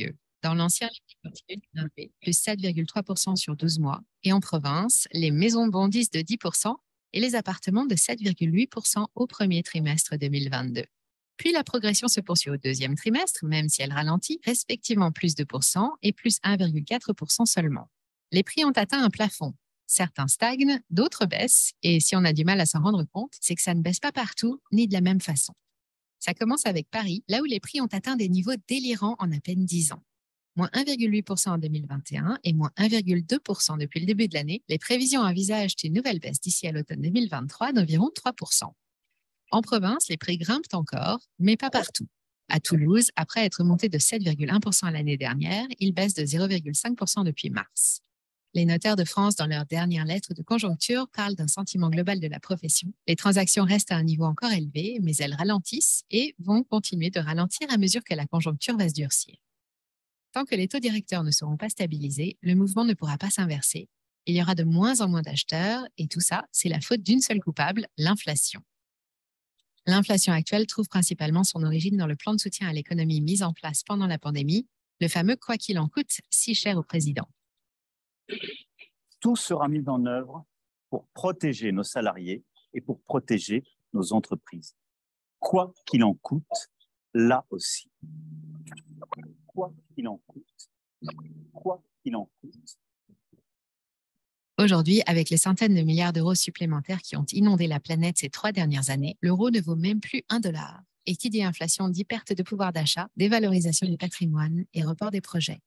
banlieue. Dans l'ancien, les prix continuent de grimper, plus 7,3% sur 12 mois. Et en province, les maisons bondissent de 10% et les appartements de 7,8% au premier trimestre 2022. Puis la progression se poursuit au deuxième trimestre, même si elle ralentit, respectivement plus 2% et plus 1,4% seulement. Les prix ont atteint un plafond. Certains stagnent, d'autres baissent, et si on a du mal à s'en rendre compte, c'est que ça ne baisse pas partout, ni de la même façon. Ça commence avec Paris, là où les prix ont atteint des niveaux délirants en à peine 10 ans. Moins 1,8% en 2021 et moins 1,2% depuis le début de l'année, les prévisions envisagent une nouvelle baisse d'ici à l'automne 2023 d'environ 3%. En province, les prix grimpent encore, mais pas partout. À Toulouse, après être monté de 7,1% l'année dernière, ils baissent de 0,5% depuis mars. Les notaires de France, dans leur dernière lettre de conjoncture, parlent d'un sentiment global de la profession. Les transactions restent à un niveau encore élevé, mais elles ralentissent et vont continuer de ralentir à mesure que la conjoncture va se durcir. Tant que les taux directeurs ne seront pas stabilisés, le mouvement ne pourra pas s'inverser. Il y aura de moins en moins d'acheteurs et tout ça, c'est la faute d'une seule coupable, l'inflation. L'inflation actuelle trouve principalement son origine dans le plan de soutien à l'économie mis en place pendant la pandémie, le fameux « quoi qu'il en coûte » si cher au président. Tout sera mis en œuvre pour protéger nos salariés et pour protéger nos entreprises. Quoi qu'il en coûte, là aussi. Quoi qu'il en coûte. Quoi qu'il en coûte. Aujourd'hui, avec les centaines de milliards d'euros supplémentaires qui ont inondé la planète ces 3 dernières années, l'euro ne vaut même plus $1. Et qui dit inflation dit perte de pouvoir d'achat, dévalorisation du patrimoine et report des projets.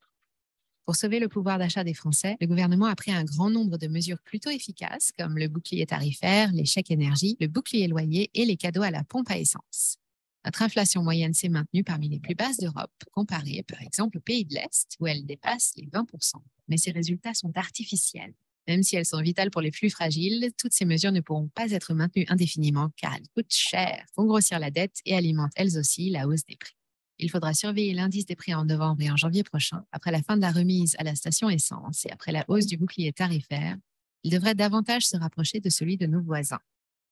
Pour sauver le pouvoir d'achat des Français, le gouvernement a pris un grand nombre de mesures plutôt efficaces, comme le bouclier tarifaire, les chèques énergie, le bouclier loyer et les cadeaux à la pompe à essence. Notre inflation moyenne s'est maintenue parmi les plus basses d'Europe, comparée par exemple aux pays de l'Est, où elle dépasse les 20%. Mais ces résultats sont artificiels. Même si elles sont vitales pour les plus fragiles, toutes ces mesures ne pourront pas être maintenues indéfiniment car elles coûtent cher, font grossir la dette et alimentent elles aussi la hausse des prix. Il faudra surveiller l'indice des prix en novembre et en janvier prochain, après la fin de la remise à la station essence et après la hausse du bouclier tarifaire. Il devrait davantage se rapprocher de celui de nos voisins.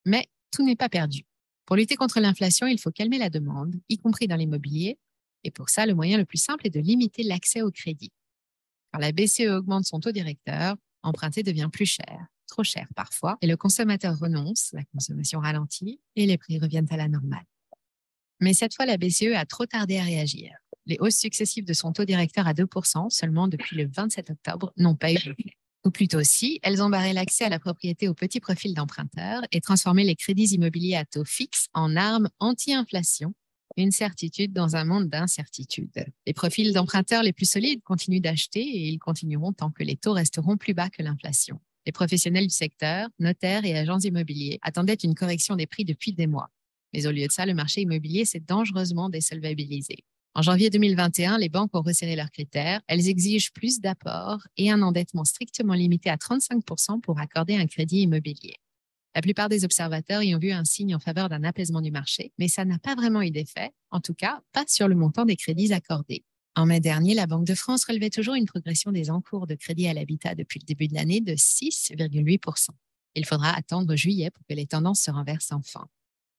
Mais tout n'est pas perdu. Pour lutter contre l'inflation, il faut calmer la demande, y compris dans l'immobilier. Et pour ça, le moyen le plus simple est de limiter l'accès au crédit. Quand la BCE augmente son taux directeur, emprunter devient plus cher, trop cher parfois, et le consommateur renonce, la consommation ralentit et les prix reviennent à la normale. Mais cette fois, la BCE a trop tardé à réagir. Les hausses successives de son taux directeur à 2% seulement depuis le 27 octobre n'ont pas eu d'effet. Ou plutôt si, elles ont barré l'accès à la propriété au petit profil d'emprunteurs et transformé les crédits immobiliers à taux fixe en arme anti-inflation, une certitude dans un monde d'incertitude. Les profils d'emprunteurs les plus solides continuent d'acheter et ils continueront tant que les taux resteront plus bas que l'inflation. Les professionnels du secteur, notaires et agents immobiliers, attendaient une correction des prix depuis des mois. Mais au lieu de ça, le marché immobilier s'est dangereusement désolvabilisé. En janvier 2021, les banques ont resserré leurs critères. Elles exigent plus d'apports et un endettement strictement limité à 35% pour accorder un crédit immobilier. La plupart des observateurs y ont vu un signe en faveur d'un apaisement du marché, mais ça n'a pas vraiment eu d'effet, en tout cas pas sur le montant des crédits accordés. En mai dernier, la Banque de France relevait toujours une progression des encours de crédit à l'habitat depuis le début de l'année de 6,8%. Il faudra attendre juillet pour que les tendances se renversent enfin.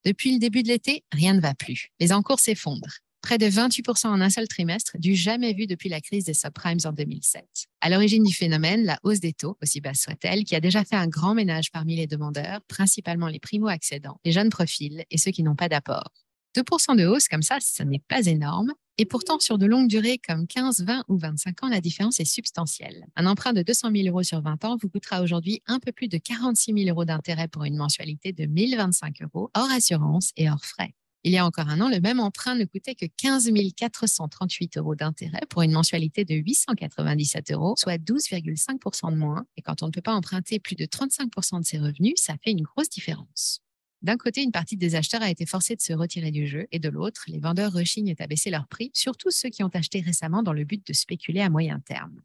Depuis le début de l'été, rien ne va plus. Les encours s'effondrent. Près de 28% en un seul trimestre, du jamais vu depuis la crise des subprimes en 2007. À l'origine du phénomène, la hausse des taux, aussi basse soit-elle, qui a déjà fait un grand ménage parmi les demandeurs, principalement les primo-accédants, les jeunes profils et ceux qui n'ont pas d'apport. 2% de hausse comme ça, ce n'est pas énorme. Et pourtant, sur de longues durées comme 15, 20 ou 25 ans, la différence est substantielle. Un emprunt de 200 000 euros sur 20 ans vous coûtera aujourd'hui un peu plus de 46 000 euros d'intérêt pour une mensualité de 1 025 euros, hors assurance et hors frais. Il y a encore un an, le même emprunt ne coûtait que 15 438 euros d'intérêt pour une mensualité de 897 euros, soit 12,5% de moins. Et quand on ne peut pas emprunter plus de 35% de ses revenus, ça fait une grosse différence. D'un côté, une partie des acheteurs a été forcée de se retirer du jeu et de l'autre, les vendeurs rechignent à baisser leurs prix, surtout ceux qui ont acheté récemment dans le but de spéculer à moyen terme.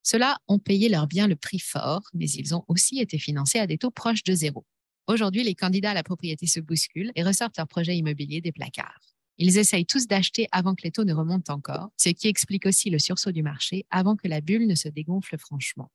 Ceux-là ont payé leurs biens le prix fort, mais ils ont aussi été financés à des taux proches de zéro. Aujourd'hui, les candidats à la propriété se bousculent et ressortent leurs projets immobiliers des placards. Ils essayent tous d'acheter avant que les taux ne remontent encore, ce qui explique aussi le sursaut du marché avant que la bulle ne se dégonfle franchement.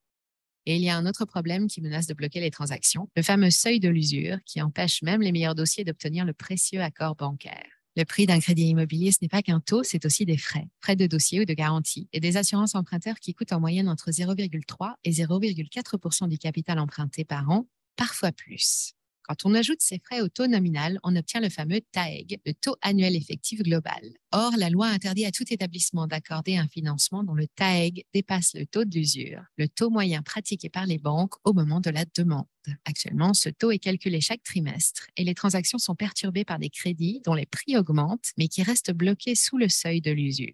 Et il y a un autre problème qui menace de bloquer les transactions, le fameux seuil de l'usure qui empêche même les meilleurs dossiers d'obtenir le précieux accord bancaire. Le prix d'un crédit immobilier, ce n'est pas qu'un taux, c'est aussi des frais. Frais de dossier ou de garantie et des assurances emprunteurs qui coûtent en moyenne entre 0,3 et 0,4% du capital emprunté par an, parfois plus. Quand on ajoute ces frais au taux nominal, on obtient le fameux TAEG, le taux annuel effectif global. Or, la loi interdit à tout établissement d'accorder un financement dont le TAEG dépasse le taux d'usure, le taux moyen pratiqué par les banques au moment de la demande. Actuellement, ce taux est calculé chaque trimestre et les transactions sont perturbées par des crédits dont les prix augmentent, mais qui restent bloqués sous le seuil de l'usure.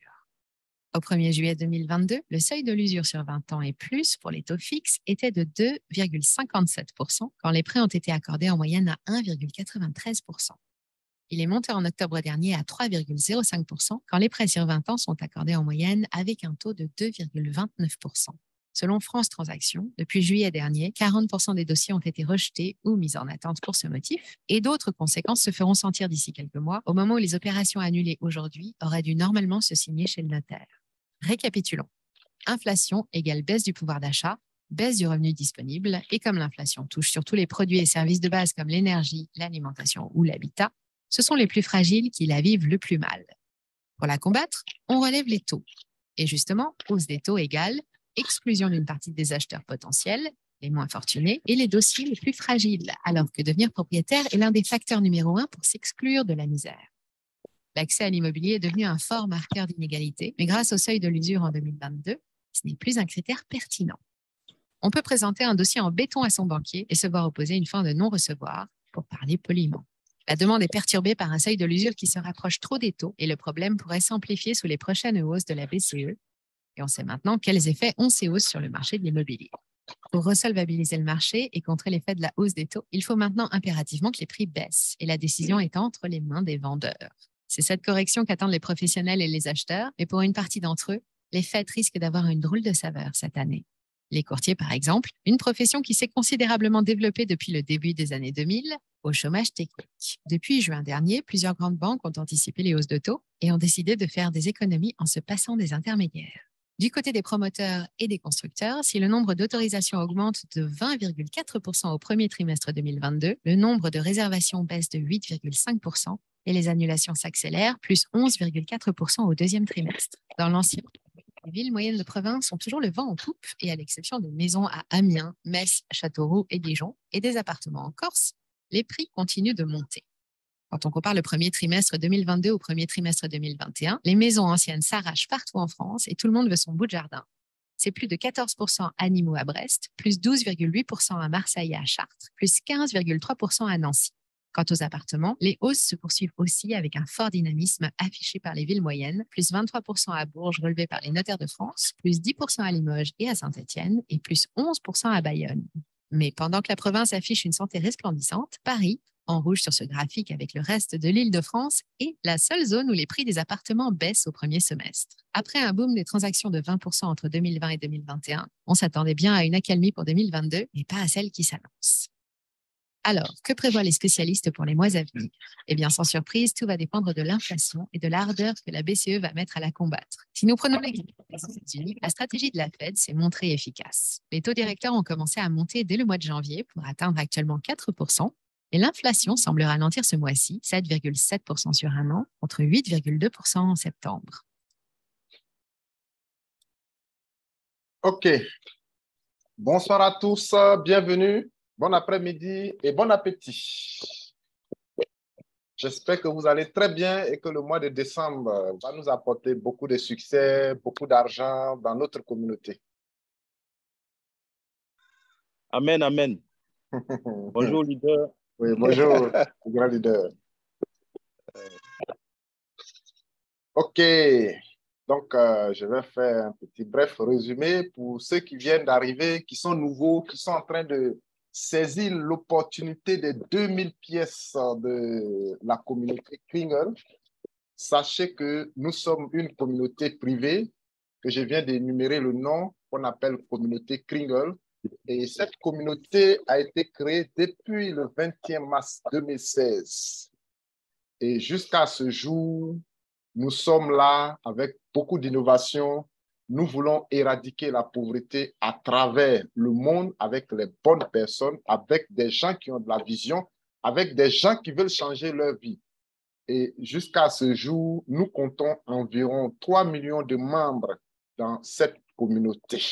Au 1er juillet 2022, le seuil de l'usure sur 20 ans et plus pour les taux fixes était de 2,57% quand les prêts ont été accordés en moyenne à 1,93%. Il est monté en octobre dernier à 3,05% quand les prêts sur 20 ans sont accordés en moyenne avec un taux de 2,29%. Selon France Transactions, depuis juillet dernier, 40% des dossiers ont été rejetés ou mis en attente pour ce motif et d'autres conséquences se feront sentir d'ici quelques mois au moment où les opérations annulées aujourd'hui auraient dû normalement se signer chez le notaire. Récapitulons. Inflation égale baisse du pouvoir d'achat, baisse du revenu disponible et comme l'inflation touche surtout les produits et services de base comme l'énergie, l'alimentation ou l'habitat, ce sont les plus fragiles qui la vivent le plus mal. Pour la combattre, on relève les taux. Et justement, hausse des taux égale exclusion d'une partie des acheteurs potentiels, les moins fortunés, et les dossiers les plus fragiles, alors que devenir propriétaire est l'un des facteurs numéro 1 pour s'exclure de la misère. L'accès à l'immobilier est devenu un fort marqueur d'inégalité, mais grâce au seuil de l'usure en 2022, ce n'est plus un critère pertinent. On peut présenter un dossier en béton à son banquier et se voir opposer une fin de non-recevoir, pour parler poliment. La demande est perturbée par un seuil de l'usure qui se rapproche trop des taux et le problème pourrait s'amplifier sous les prochaines hausses de la BCE. Et on sait maintenant quels effets ont ces hausses sur le marché de l'immobilier. Pour resolvabiliser le marché et contrer l'effet de la hausse des taux, il faut maintenant impérativement que les prix baissent et la décision est entre les mains des vendeurs. C'est cette correction qu'attendent les professionnels et les acheteurs, mais pour une partie d'entre eux, les fêtes risquent d'avoir une drôle de saveur cette année. Les courtiers, par exemple, une profession qui s'est considérablement développée depuis le début des années 2000, au chômage technique. Depuis juin dernier, plusieurs grandes banques ont anticipé les hausses de taux et ont décidé de faire des économies en se passant des intermédiaires. Du côté des promoteurs et des constructeurs, si le nombre d'autorisations augmente de 20,4% au premier trimestre 2022, le nombre de réservations baisse de 8,5% et les annulations s'accélèrent, plus 11,4% au deuxième trimestre. Dans l'ancien, les villes moyennes de province ont toujours le vent en poupe et à l'exception des maisons à Amiens, Metz, Châteauroux et Dijon et des appartements en Corse, les prix continuent de monter. Quand on compare le premier trimestre 2022 au premier trimestre 2021, les maisons anciennes s'arrachent partout en France et tout le monde veut son bout de jardin. C'est plus de 14% à Nîmes à Brest, plus 12,8% à Marseille et à Chartres, plus 15,3% à Nancy. Quant aux appartements, les hausses se poursuivent aussi avec un fort dynamisme affiché par les villes moyennes, plus 23% à Bourges relevé par les notaires de France, plus 10% à Limoges et à Saint-Étienne et plus 11% à Bayonne. Mais pendant que la province affiche une santé resplendissante, Paris, en rouge sur ce graphique avec le reste de l'Île-de-France, est la seule zone où les prix des appartements baissent au premier semestre. Après un boom des transactions de 20% entre 2020 et 2021, on s'attendait bien à une accalmie pour 2022, mais pas à celle qui s'annonce. Alors, que prévoient les spécialistes pour les mois à venir? Eh bien, sans surprise, tout va dépendre de l'inflation et de l'ardeur que la BCE va mettre à la combattre. Si nous prenons l'exemple des États-Unis, la stratégie de la Fed s'est montrée efficace. Les taux directeurs ont commencé à monter dès le mois de janvier pour atteindre actuellement 4%, et l'inflation semble ralentir ce mois-ci, 7,7% sur un an, contre 8,2% en septembre. OK. Bonsoir à tous, bienvenue. Bon après-midi et bon appétit. J'espère que vous allez très bien et que le mois de décembre va nous apporter beaucoup de succès, beaucoup d'argent dans notre communauté. Amen, amen. Bonjour, leader. Oui, bonjour, grand leader. OK. Donc, je vais faire un petit bref résumé pour ceux qui viennent d'arriver, qui sont nouveaux, qui sont en train de saisir l'opportunité des 2000 pièces de la communauté Kringle. Sachez que nous sommes une communauté privée, que je viens d'énumérer le nom, qu'on appelle communauté Kringle. Et cette communauté a été créée depuis le 20e mars 2016. Et jusqu'à ce jour, nous sommes là avec beaucoup d'innovation. Nous voulons éradiquer la pauvreté à travers le monde avec les bonnes personnes, avec des gens qui ont de la vision, avec des gens qui veulent changer leur vie. Et jusqu'à ce jour, nous comptons environ 3 millions de membres dans cette communauté.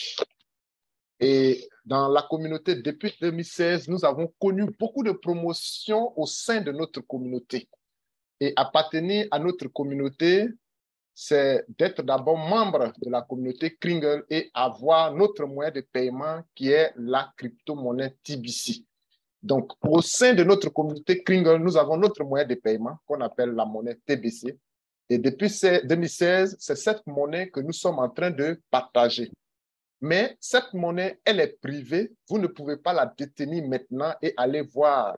Et dans la communauté, depuis 2016, nous avons connu beaucoup de promotions au sein de notre communauté. Et appartenir à notre communauté, c'est d'être d'abord membre de la communauté Kringle et avoir notre moyen de paiement qui est la crypto-monnaie TBC. Donc, au sein de notre communauté Kringle, nous avons notre moyen de paiement qu'on appelle la monnaie TBC. Et depuis 2016, c'est cette monnaie que nous sommes en train de partager. Mais cette monnaie, elle est privée. Vous ne pouvez pas la détenir maintenant et aller voir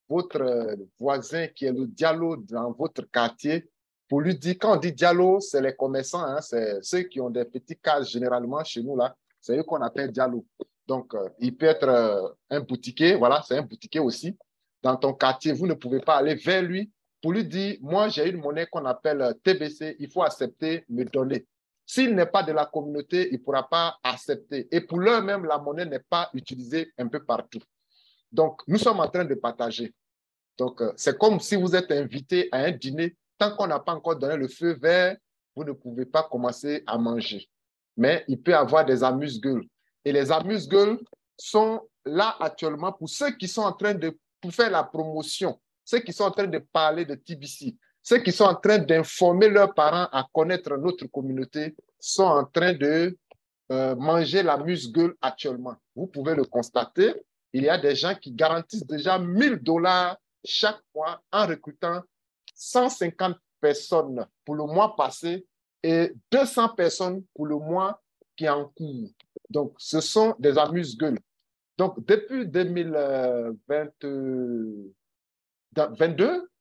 votre voisin qui est le Diallo dans votre quartier pour lui dire, quand on dit Diallo, c'est les commerçants, hein, c'est ceux qui ont des petits cases généralement chez nous là, c'est eux qu'on appelle Diallo. Donc, il peut être un boutiquier, voilà, c'est un boutiquier aussi. Dans ton quartier, vous ne pouvez pas aller vers lui pour lui dire, moi j'ai une monnaie qu'on appelle TBC, il faut accepter, me donner. S'il n'est pas de la communauté, il ne pourra pas accepter. Et pour l'heure même, la monnaie n'est pas utilisée un peu partout. Donc, nous sommes en train de partager. Donc, c'est comme si vous êtes invité à un dîner. Tant qu'on n'a pas encore donné le feu vert, vous ne pouvez pas commencer à manger. Mais il peut y avoir des amuse-gueules. Et les amuse-gueules sont là actuellement pour ceux qui sont en train de faire la promotion, ceux qui sont en train de parler de TBC, ceux qui sont en train d'informer leurs parents à connaître notre communauté sont en train de manger l'amuse-gueule actuellement. Vous pouvez le constater. Il y a des gens qui garantissent déjà $1000 chaque mois en recrutant 150 personnes pour le mois passé et 200 personnes pour le mois qui est en cours. Donc, ce sont des amuse-gueules. Donc, depuis 2022,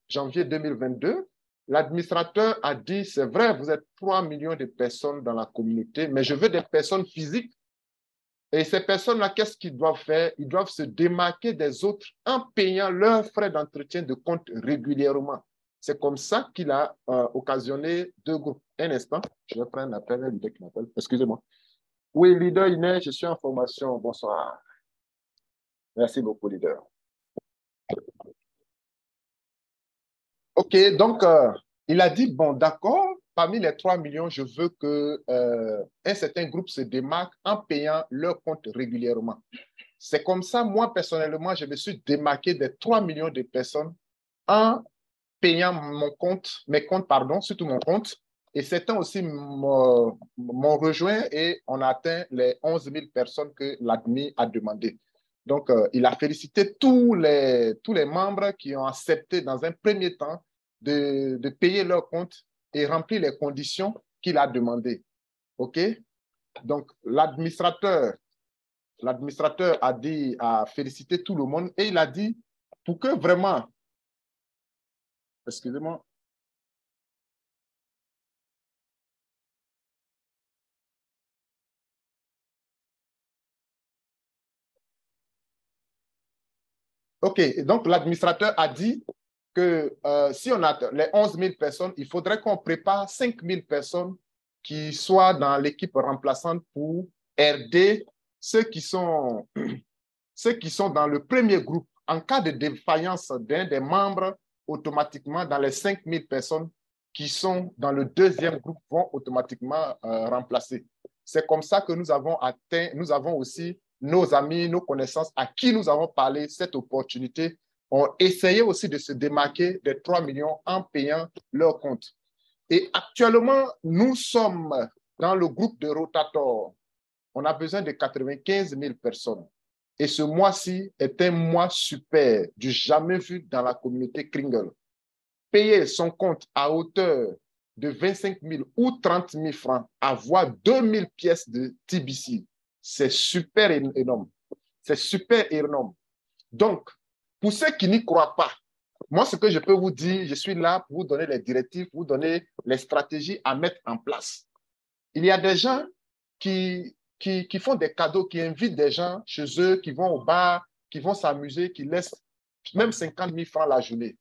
janvier 2022, l'administrateur a dit, c'est vrai, vous êtes 3 millions de personnes dans la communauté, mais je veux des personnes physiques. Et ces personnes-là, qu'est-ce qu'ils doivent faire? Ils doivent se démarquer des autres en payant leurs frais d'entretien de compte régulièrement. C'est comme ça qu'il a occasionné deux groupes. Un instant, je vais prendre un appel, un leader qui m'appelle. Excusez-moi. Oui, leader Inès, je suis en formation. Bonsoir. Merci beaucoup, leader. OK, donc, il a dit, bon, d'accord, parmi les 3 millions, je veux qu'un certain groupe se démarque en payant leur compte régulièrement. C'est comme ça, moi, personnellement, je me suis démarqué des 3 millions de personnes en payant mes comptes, pardon, surtout mon compte. Et certains aussi m'ont rejoint et on a atteint les 11 000 personnes que l'admin a demandé. Donc, il a félicité tous les membres qui ont accepté dans un premier temps de payer leur compte et remplir les conditions qu'il a demandées. OK? Donc, l'administrateur a félicité tout le monde et il a dit, pour que vraiment, excusez-moi, OK, donc l'administrateur a dit que si on a les 11 000 personnes, il faudrait qu'on prépare 5 000 personnes qui soient dans l'équipe remplaçante pour aider ceux qui sont dans le premier groupe. En cas de défaillance d'un des membres, automatiquement, dans les 5 000 personnes qui sont dans le deuxième groupe vont automatiquement remplacer. C'est comme ça que nous avons aussi nos amis, nos connaissances à qui nous avons parlé cette opportunité ont essayé aussi de se démarquer des 3 millions en payant leur compte. Et actuellement, nous sommes dans le groupe de Rotator. On a besoin de 95 000 personnes. Et ce mois-ci est un mois super, du jamais vu dans la communauté Kringle. Payer son compte à hauteur de 25 000 ou 30 000 francs, avoir 2000 pièces de TBC, c'est super énorme. C'est super énorme. Donc, pour ceux qui n'y croient pas, moi, ce que je peux vous dire, je suis là pour vous donner les directives, vous donner les stratégies à mettre en place. Il y a des gens qui font des cadeaux, qui invitent des gens chez eux, qui vont au bar, qui vont s'amuser, qui laissent même 50 000 francs la journée.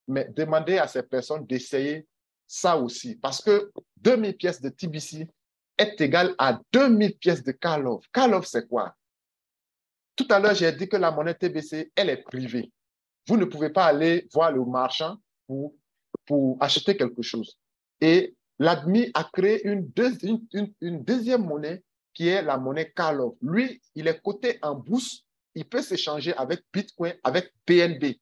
Mais demandez à ces personnes d'essayer ça aussi. Parce que 2000 pièces de TBC est égal à 2000 pièces de Karlov. Karlov, c'est quoi? Tout à l'heure, j'ai dit que la monnaie TBC, elle est privée. Vous ne pouvez pas aller voir le marchand pour pour acheter quelque chose. Et l'ADMI a créé une deuxième monnaie qui est la monnaie Karlov. Lui, il est coté en bourse. Il peut s'échanger avec Bitcoin, avec BNB.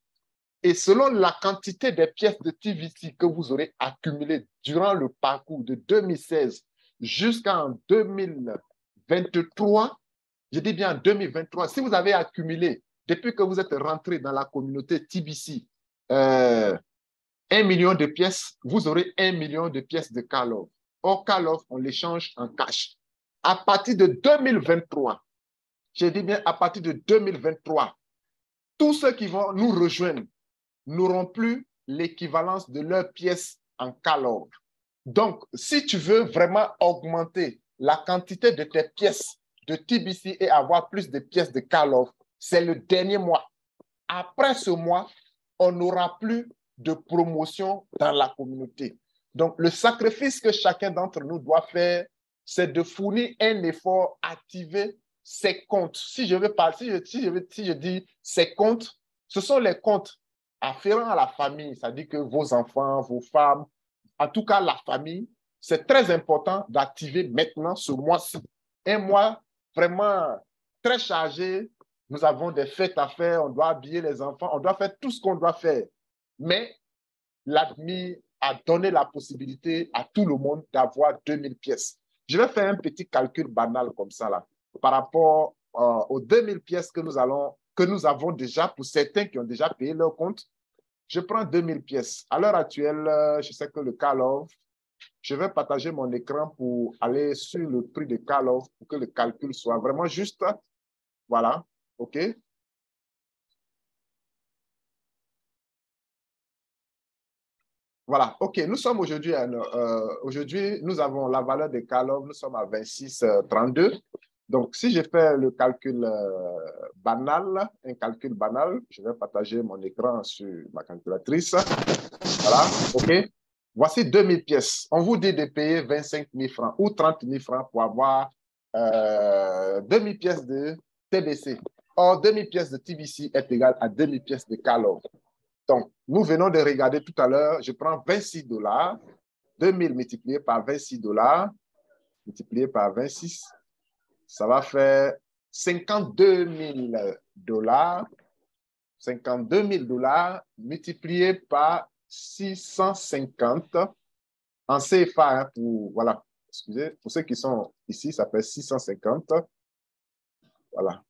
Et selon la quantité des pièces de TVC que vous aurez accumulées durant le parcours de 2016 jusqu'en 2023, je dis bien 2023, si vous avez accumulé, depuis que vous êtes rentré dans la communauté TBC, 1 million de pièces, vous aurez 1 million de pièces de Karlov. Or, Karlov, on l'échange en cash. À partir de 2023, j'ai dit bien à partir de 2023, tous ceux qui vont nous rejoindre n'auront plus l'équivalence de leurs pièces en Karlov. Donc, si tu veux vraiment augmenter la quantité de tes pièces de TBC et avoir plus de pièces de Karlov, c'est le dernier mois. Après ce mois, on n'aura plus de promotion dans la communauté. Donc, le sacrifice que chacun d'entre nous doit faire, c'est de fournir un effort, activer ses comptes. Si je dis ses comptes, ce sont les comptes afférents à la famille, c'est-à-dire que vos enfants, vos femmes, en tout cas la famille, c'est très important d'activer maintenant ce mois-ci. Un mois vraiment très chargé. Nous avons des fêtes à faire, on doit habiller les enfants, on doit faire tout ce qu'on doit faire. Mais l'ADMI a donné la possibilité à tout le monde d'avoir 2000 pièces. Je vais faire un petit calcul banal comme ça, là, par rapport aux 2000 pièces que nous avons déjà, pour certains qui ont déjà payé leur compte. Je prends 2000 pièces. À l'heure actuelle, je sais que le Karlov, je vais partager mon écran pour aller sur le prix de Karlov pour que le calcul soit vraiment juste. Voilà, OK? Voilà, OK, nous sommes aujourd'hui, nous avons la valeur de Karlov, nous sommes à 26,32. Donc, si je fais le calcul banal, un calcul banal, je vais partager mon écran sur ma calculatrice. Voilà, OK. Voici 2000 pièces. On vous dit de payer 25 000 francs ou 30 000 francs pour avoir 2000 pièces de TBC. Or, 2000 pièces de TBC est égal à 2000 pièces de Karlov. Donc, nous venons de regarder tout à l'heure, je prends 26 $, 2000 multiplié par 26 $, multiplié par 26, ça va faire 52 000 $, 52 000 $ multiplié par 650 en CFA, hein, voilà, excusez, pour ceux qui sont ici, ça fait 650. Voilà.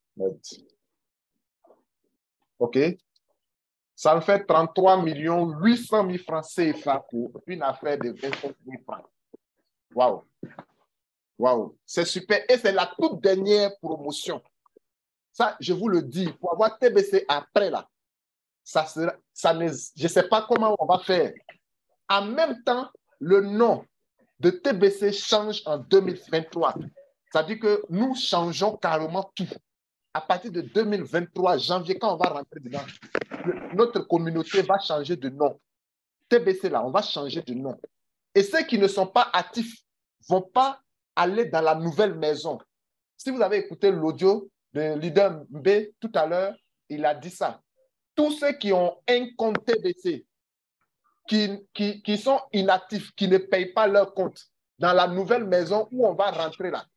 OK. Ça me fait 33 800 000 francs CFA pour une affaire de 25 000 francs. Waouh! Waouh! C'est super. Et c'est la toute dernière promotion. Ça, je vous le dis, pour avoir TBC après, là, je ne sais pas comment on va faire. En même temps, le nom de TBC change en 2023. Ça veut dire que nous changeons carrément tout. À partir de 2023, janvier, quand on va rentrer dedans, notre communauté va changer de nom. TBC, là, on va changer de nom. Et ceux qui ne sont pas actifs ne vont pas aller dans la nouvelle maison. Si vous avez écouté l'audio de leader B tout à l'heure, il a dit ça. Tous ceux qui ont un compte TBC, qui sont inactifs, qui ne payent pas leur compte dans la nouvelle maison où on va rentrer là,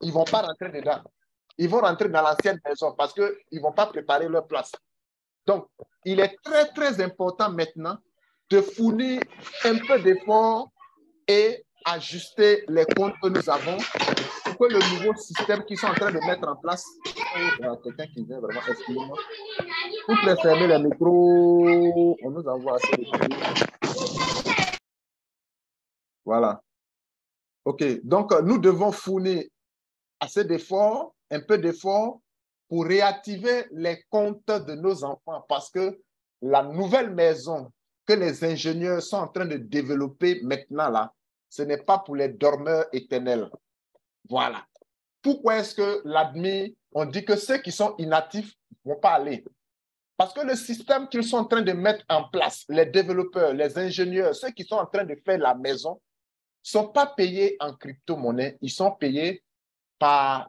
ils ne vont pas rentrer dedans. Ils vont rentrer dans l'ancienne maison parce qu'ils ne vont pas préparer leur place. Donc, il est très, très important maintenant de fournir un peu d'effort et ajuster les comptes que nous avons pour que le nouveau système qu'ils sont en train de mettre en place. Quelqu'un qui vient vraiment, excusez-moi. Vous pouvez fermer les micros. On nous envoie assez de trucs. Voilà. OK. Donc, nous devons fournir assez d'efforts, un peu d'efforts pour réactiver les comptes de nos enfants parce que la nouvelle maison que les ingénieurs sont en train de développer maintenant là, ce n'est pas pour les dormeurs éternels. Voilà. Pourquoi est-ce que l'ADMI, on dit que ceux qui sont inactifs ne vont pas aller? Parce que le système qu'ils sont en train de mettre en place, les développeurs, les ingénieurs, ceux qui sont en train de faire la maison, ne sont pas payés en crypto-monnaie, ils sont payés par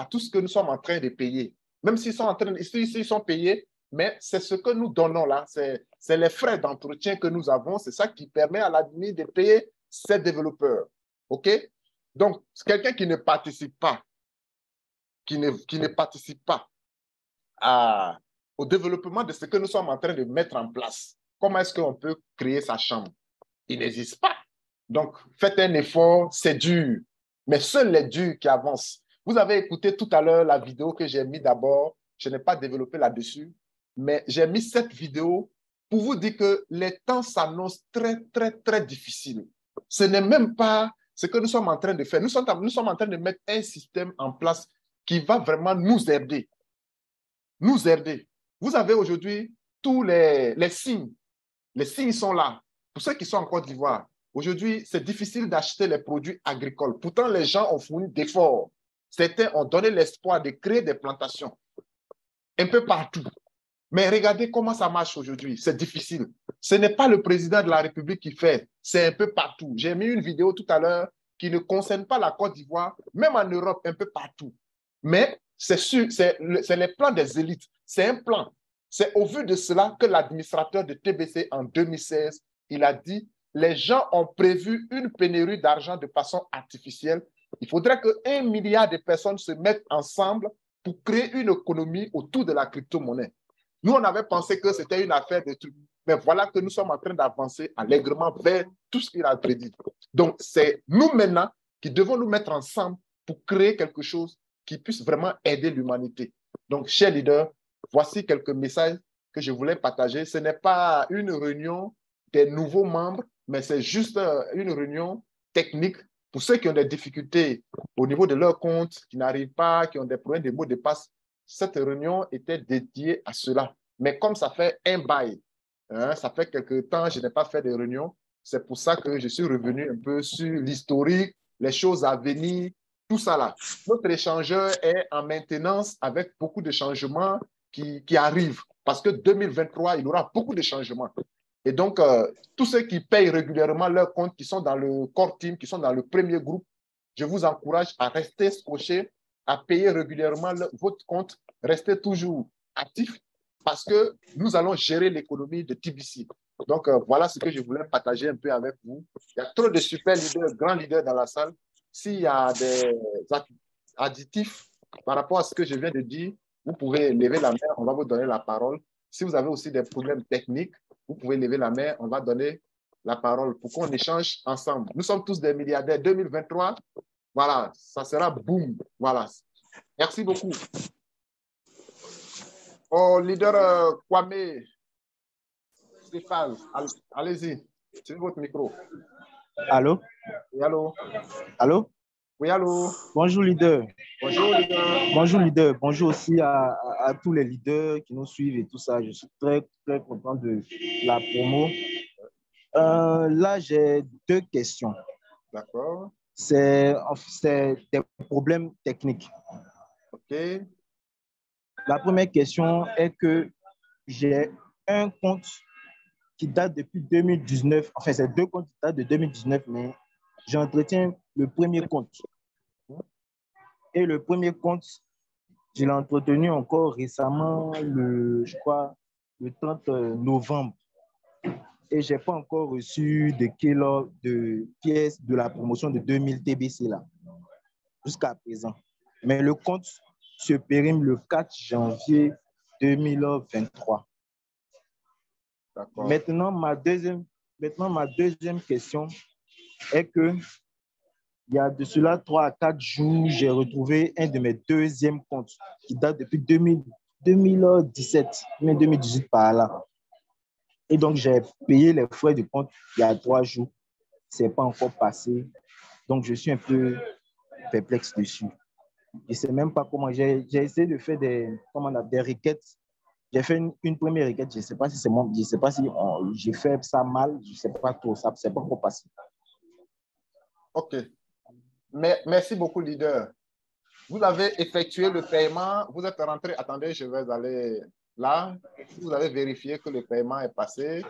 tout ce que nous sommes en train de payer. Même s'ils sont payés, mais c'est ce que nous donnons là, c'est c'est les frais d'entretien que nous avons. C'est ça qui permet à l'admin de payer ses développeurs. OK? Donc, quelqu'un qui ne participe pas, qui ne participe pas au développement de ce que nous sommes en train de mettre en place, comment est-ce qu'on peut créer sa chambre? Il n'existe pas. Donc, faites un effort, c'est dur. Mais seuls les durs qui avancent. Vous avez écouté tout à l'heure la vidéo que j'ai mise d'abord. Je n'ai pas développé là-dessus. Mais j'ai mis cette vidéo pour vous dire que les temps s'annoncent très, très, très difficiles. Ce n'est même pas ce que nous sommes en train de faire. Nous sommes en train de mettre un système en place qui va vraiment nous aider. Nous aider. Vous avez aujourd'hui tous les signes. Les signes sont là. Pour ceux qui sont en Côte d'Ivoire, aujourd'hui, c'est difficile d'acheter les produits agricoles. Pourtant, les gens ont fourni d'efforts. Certains ont donné l'espoir de créer des plantations un peu partout. Mais regardez comment ça marche aujourd'hui. C'est difficile. Ce n'est pas le président de la République qui fait. C'est un peu partout. J'ai mis une vidéo tout à l'heure qui ne concerne pas la Côte d'Ivoire, même en Europe, un peu partout. Mais c'est sûr, c'est les plans des élites. C'est un plan. C'est au vu de cela que l'administrateur de TBC en 2016, il a dit, les gens ont prévu une pénurie d'argent de façon artificielle. Il faudrait que 1 milliard de personnes se mettent ensemble pour créer une économie autour de la crypto-monnaie. Nous, on avait pensé que c'était une affaire de trucs. Mais voilà que nous sommes en train d'avancer allègrement vers tout ce qu'il a prédit. Donc, c'est nous maintenant qui devons nous mettre ensemble pour créer quelque chose qui puisse vraiment aider l'humanité. Donc, chers leaders, voici quelques messages que je voulais partager. Ce n'est pas une réunion des nouveaux membres, mais c'est juste une réunion technique pour ceux qui ont des difficultés au niveau de leur compte, qui n'arrivent pas, qui ont des problèmes de mots de passe. Cette réunion était dédiée à cela. Mais comme ça fait un bail, ça fait quelque temps que je n'ai pas fait de réunion, c'est pour ça que je suis revenu un peu sur l'historique, les choses à venir, tout ça là. Notre échangeur est en maintenance avec beaucoup de changements qui arrivent. Parce que 2023, il y aura beaucoup de changements. Et donc, tous ceux qui payent régulièrement leurs comptes, qui sont dans le core team, qui sont dans le premier groupe, je vous encourage à rester scotché, à payer régulièrement votre compte, restez toujours actif parce que nous allons gérer l'économie de TBC. Donc, voilà ce que je voulais partager un peu avec vous. Il y a trop de super leaders, grands leaders dans la salle. S'il y a des additifs par rapport à ce que je viens de dire, vous pouvez lever la main, on va vous donner la parole. Si vous avez aussi des problèmes techniques, vous pouvez lever la main, on va donner la parole pour qu'on échange ensemble. Nous sommes tous des milliardaires. 2023, voilà, ça sera boum. Voilà. Merci beaucoup. Oh, leader Kwame, Stéphane, allez-y. C'est votre micro. Allô? Oui, allô? Allô? Oui, allô? Bonjour, leader. Bonjour, leader. Bonjour, leader. Bonjour aussi à tous les leaders qui nous suivent et tout ça. Je suis très, très content de la promo. Là, j'ai 2 questions. D'accord. C'est des problèmes techniques. OK. La première question est que j'ai un compte qui date depuis 2019. Enfin, c'est 2 comptes qui datent de 2019, mais j'entretiens le premier compte. Et le premier compte, je l'ai entretenu encore récemment, je crois, le 30 novembre. Et je n'ai pas encore reçu de pièces de la promotion de 2000 TBC là, jusqu'à présent. Mais le compte se périme le 4 janvier 2023. Maintenant, ma deuxième question est que il y a de cela 3 à 4 jours, j'ai retrouvé un de mes deuxièmes comptes qui date depuis 2017, mais 2018 par là. Et donc, j'ai payé les frais de compte il y a 3 jours. Ce n'est pas encore passé. Donc, je suis un peu perplexe dessus. Je ne sais même pas comment. J'ai essayé de faire des requêtes. J'ai fait une première requête. Je ne sais pas si c'est moi. Je ne sais pas si j'ai fait ça mal. Je ne sais pas trop. Ça n'est pas encore passé. OK. Merci beaucoup, leader. Vous avez effectué le paiement. Vous êtes rentré. Attendez, je vais aller là. Vous avez vérifié que le paiement est passé.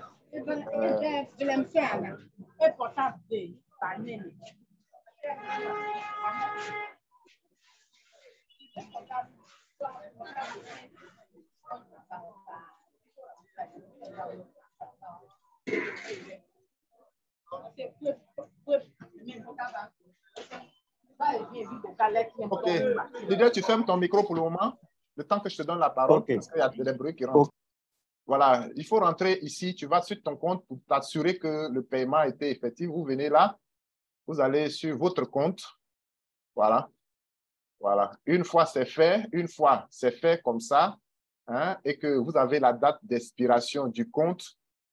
Ok. Didier, tu fermes ton micro pour le moment, le temps que je te donne la parole, Ok. parce qu'il y a des bruits qui rentrent. Voilà, il faut rentrer ici, tu vas sur ton compte pour t'assurer que le paiement a été effectif. Vous venez là, vous allez sur votre compte. Voilà. Voilà. Une fois c'est fait comme ça, hein, et que vous avez la date d'expiration du compte,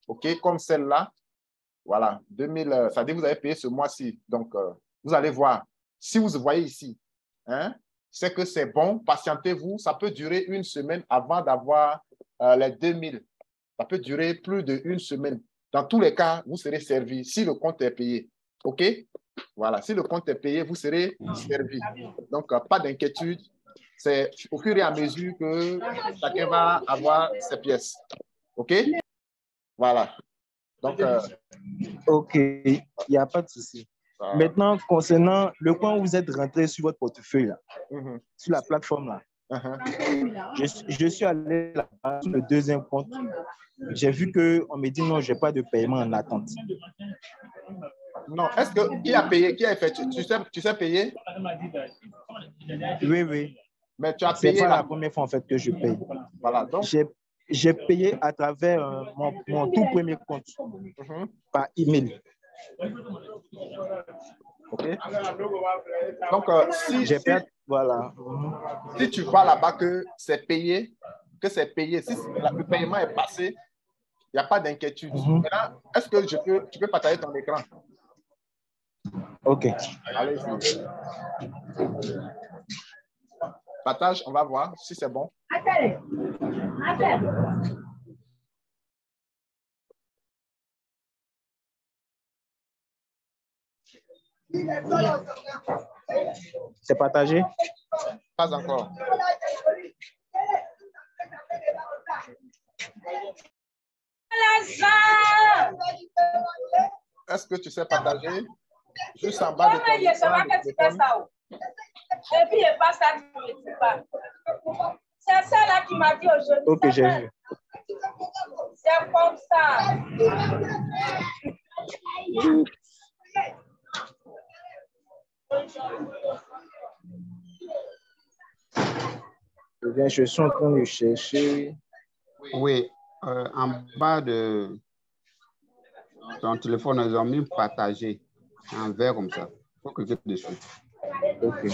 OK, comme celle-là, voilà, 2000, ça dit que vous avez payé ce mois-ci. Donc, vous allez voir. Si vous voyez ici, hein, c'est que c'est bon, patientez-vous. Ça peut durer une semaine avant d'avoir les 2000. Ça peut durer plus d'une semaine. Dans tous les cas, vous serez servi si le compte est payé. OK? Voilà, si le compte est payé, vous serez servi. Donc, pas d'inquiétude. C'est au fur et à mesure que chacun va avoir ses pièces. OK? Voilà. Donc, OK, il n'y a pas de souci. Maintenant, concernant le point où vous êtes rentré sur votre portefeuille, là, sur la plateforme, là, je suis allé là sur le deuxième compte. J'ai vu qu'on me dit non, je n'ai pas de paiement en attente. Non, est-ce que qui a payé? Qui a fait? Tu sais payer? Oui, oui. Mais tu as C'est payé pas là. la première fois en fait que je paye. Voilà, donc. J'ai payé à travers mon tout premier compte par email. OK. Donc, voilà. Si tu vois là-bas que c'est payé, si le paiement est passé, il n'y a pas d'inquiétude. Maintenant, est-ce que tu peux partager ton écran? OK. Allez-y. Partage, on va voir si c'est bon. C'est partagé? Pas encore. Est-ce que tu sais partager? Juste en bas de ton écran de téléphone. Et puis, il passe ça, tu ne sais pas. C'est ça là qui m'a dit aujourd'hui. OK, j'ai vu. C'est comme ça. Je suis en train de chercher. Oui, en bas de ton téléphone, ils ont mis partager en vert comme ça. Il faut cliquer dessus. OK.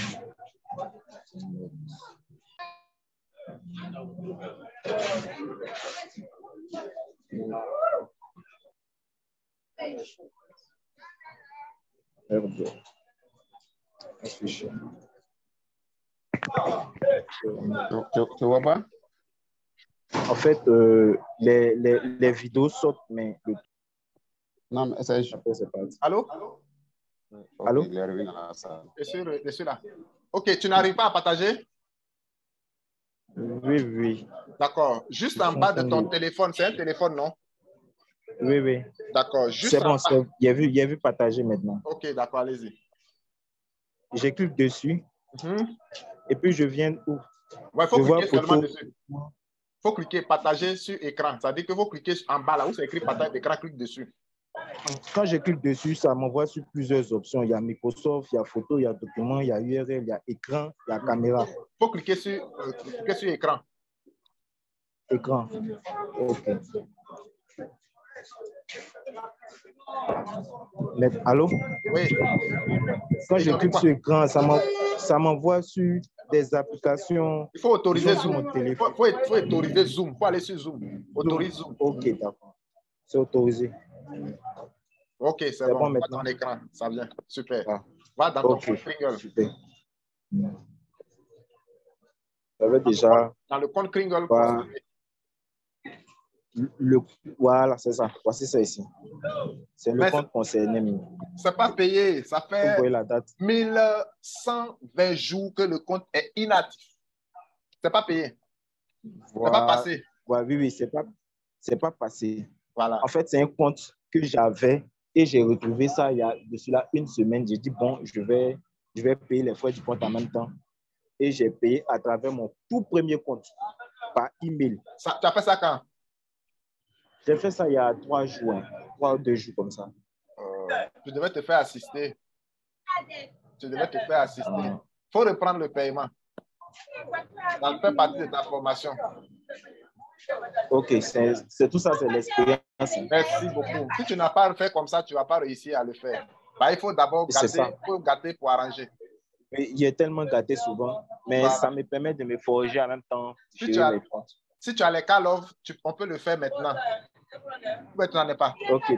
Tu vois pas? En fait, les vidéos sortent, mais... Non, mais c'est... Allô? Okay, allô? il est arrivé dans la salle. Je suis là. OK, tu n'arrives pas à partager? Oui, oui. D'accord. Juste en bas de ton téléphone, c'est un téléphone, non? Oui, oui. D'accord. C'est bon, il a vu partager maintenant. OK, d'accord, allez-y. Je clique dessus et puis je viens où? Ouais, il faut cliquer seulement dessus. Il faut cliquer partager sur écran. Ça veut dire qu'il faut cliquer en bas là où c'est écrit partage d'écran, clique dessus. Quand je clique dessus, ça m'envoie sur plusieurs options. Il y a Microsoft, il y a photo, il y a document, il y a URL, il y a écran, il y a caméra. Il faut cliquer sur écran. Écran. OK. Mais, allô? Oui. Quand je clique sur écran, ça m'envoie sur des applications. Il faut autoriser Zoom. Il faut autoriser Zoom. Il faut aller sur Zoom. Autorise Zoom. OK, d'accord. C'est autorisé. OK, c'est bon. Maintenant. Ton écran, ça vient. Super. Ah. Va dans ton compte Kringle. Super. J'avais déjà... Dans le compte Kringle. Voilà, c'est ça. Voici ça ici. C'est le compte concerné. C'est pas payé. Ça fait la date. 1120 jours que le compte est inactif. C'est pas payé. Voilà. C'est pas passé. Voilà, oui, c'est pas passé. Voilà. En fait, c'est un compte que j'avais et j'ai retrouvé ça il y a de cela une semaine. J'ai dit, bon, je vais payer les frais du compte en même temps. Et j'ai payé à travers mon tout premier compte par email. Tu as fait ça quand? J'ai fait ça il y a 3 jours, 3 ou 2 jours comme ça. Tu devais te faire assister. Tu devais te faire assister. Il faut reprendre le paiement. Ça fait partie de ta formation. Ok, c'est tout ça, c'est l'expérience. Merci beaucoup. Si tu n'as pas fait comme ça, tu ne vas pas réussir à le faire. Bah, il faut d'abord gâter pour arranger. Il est tellement gâté souvent, mais voilà. Ça me permet de me forger en même temps. Si tu as les call-off, on peut le faire maintenant. Maintenant, n'est pas. Ok,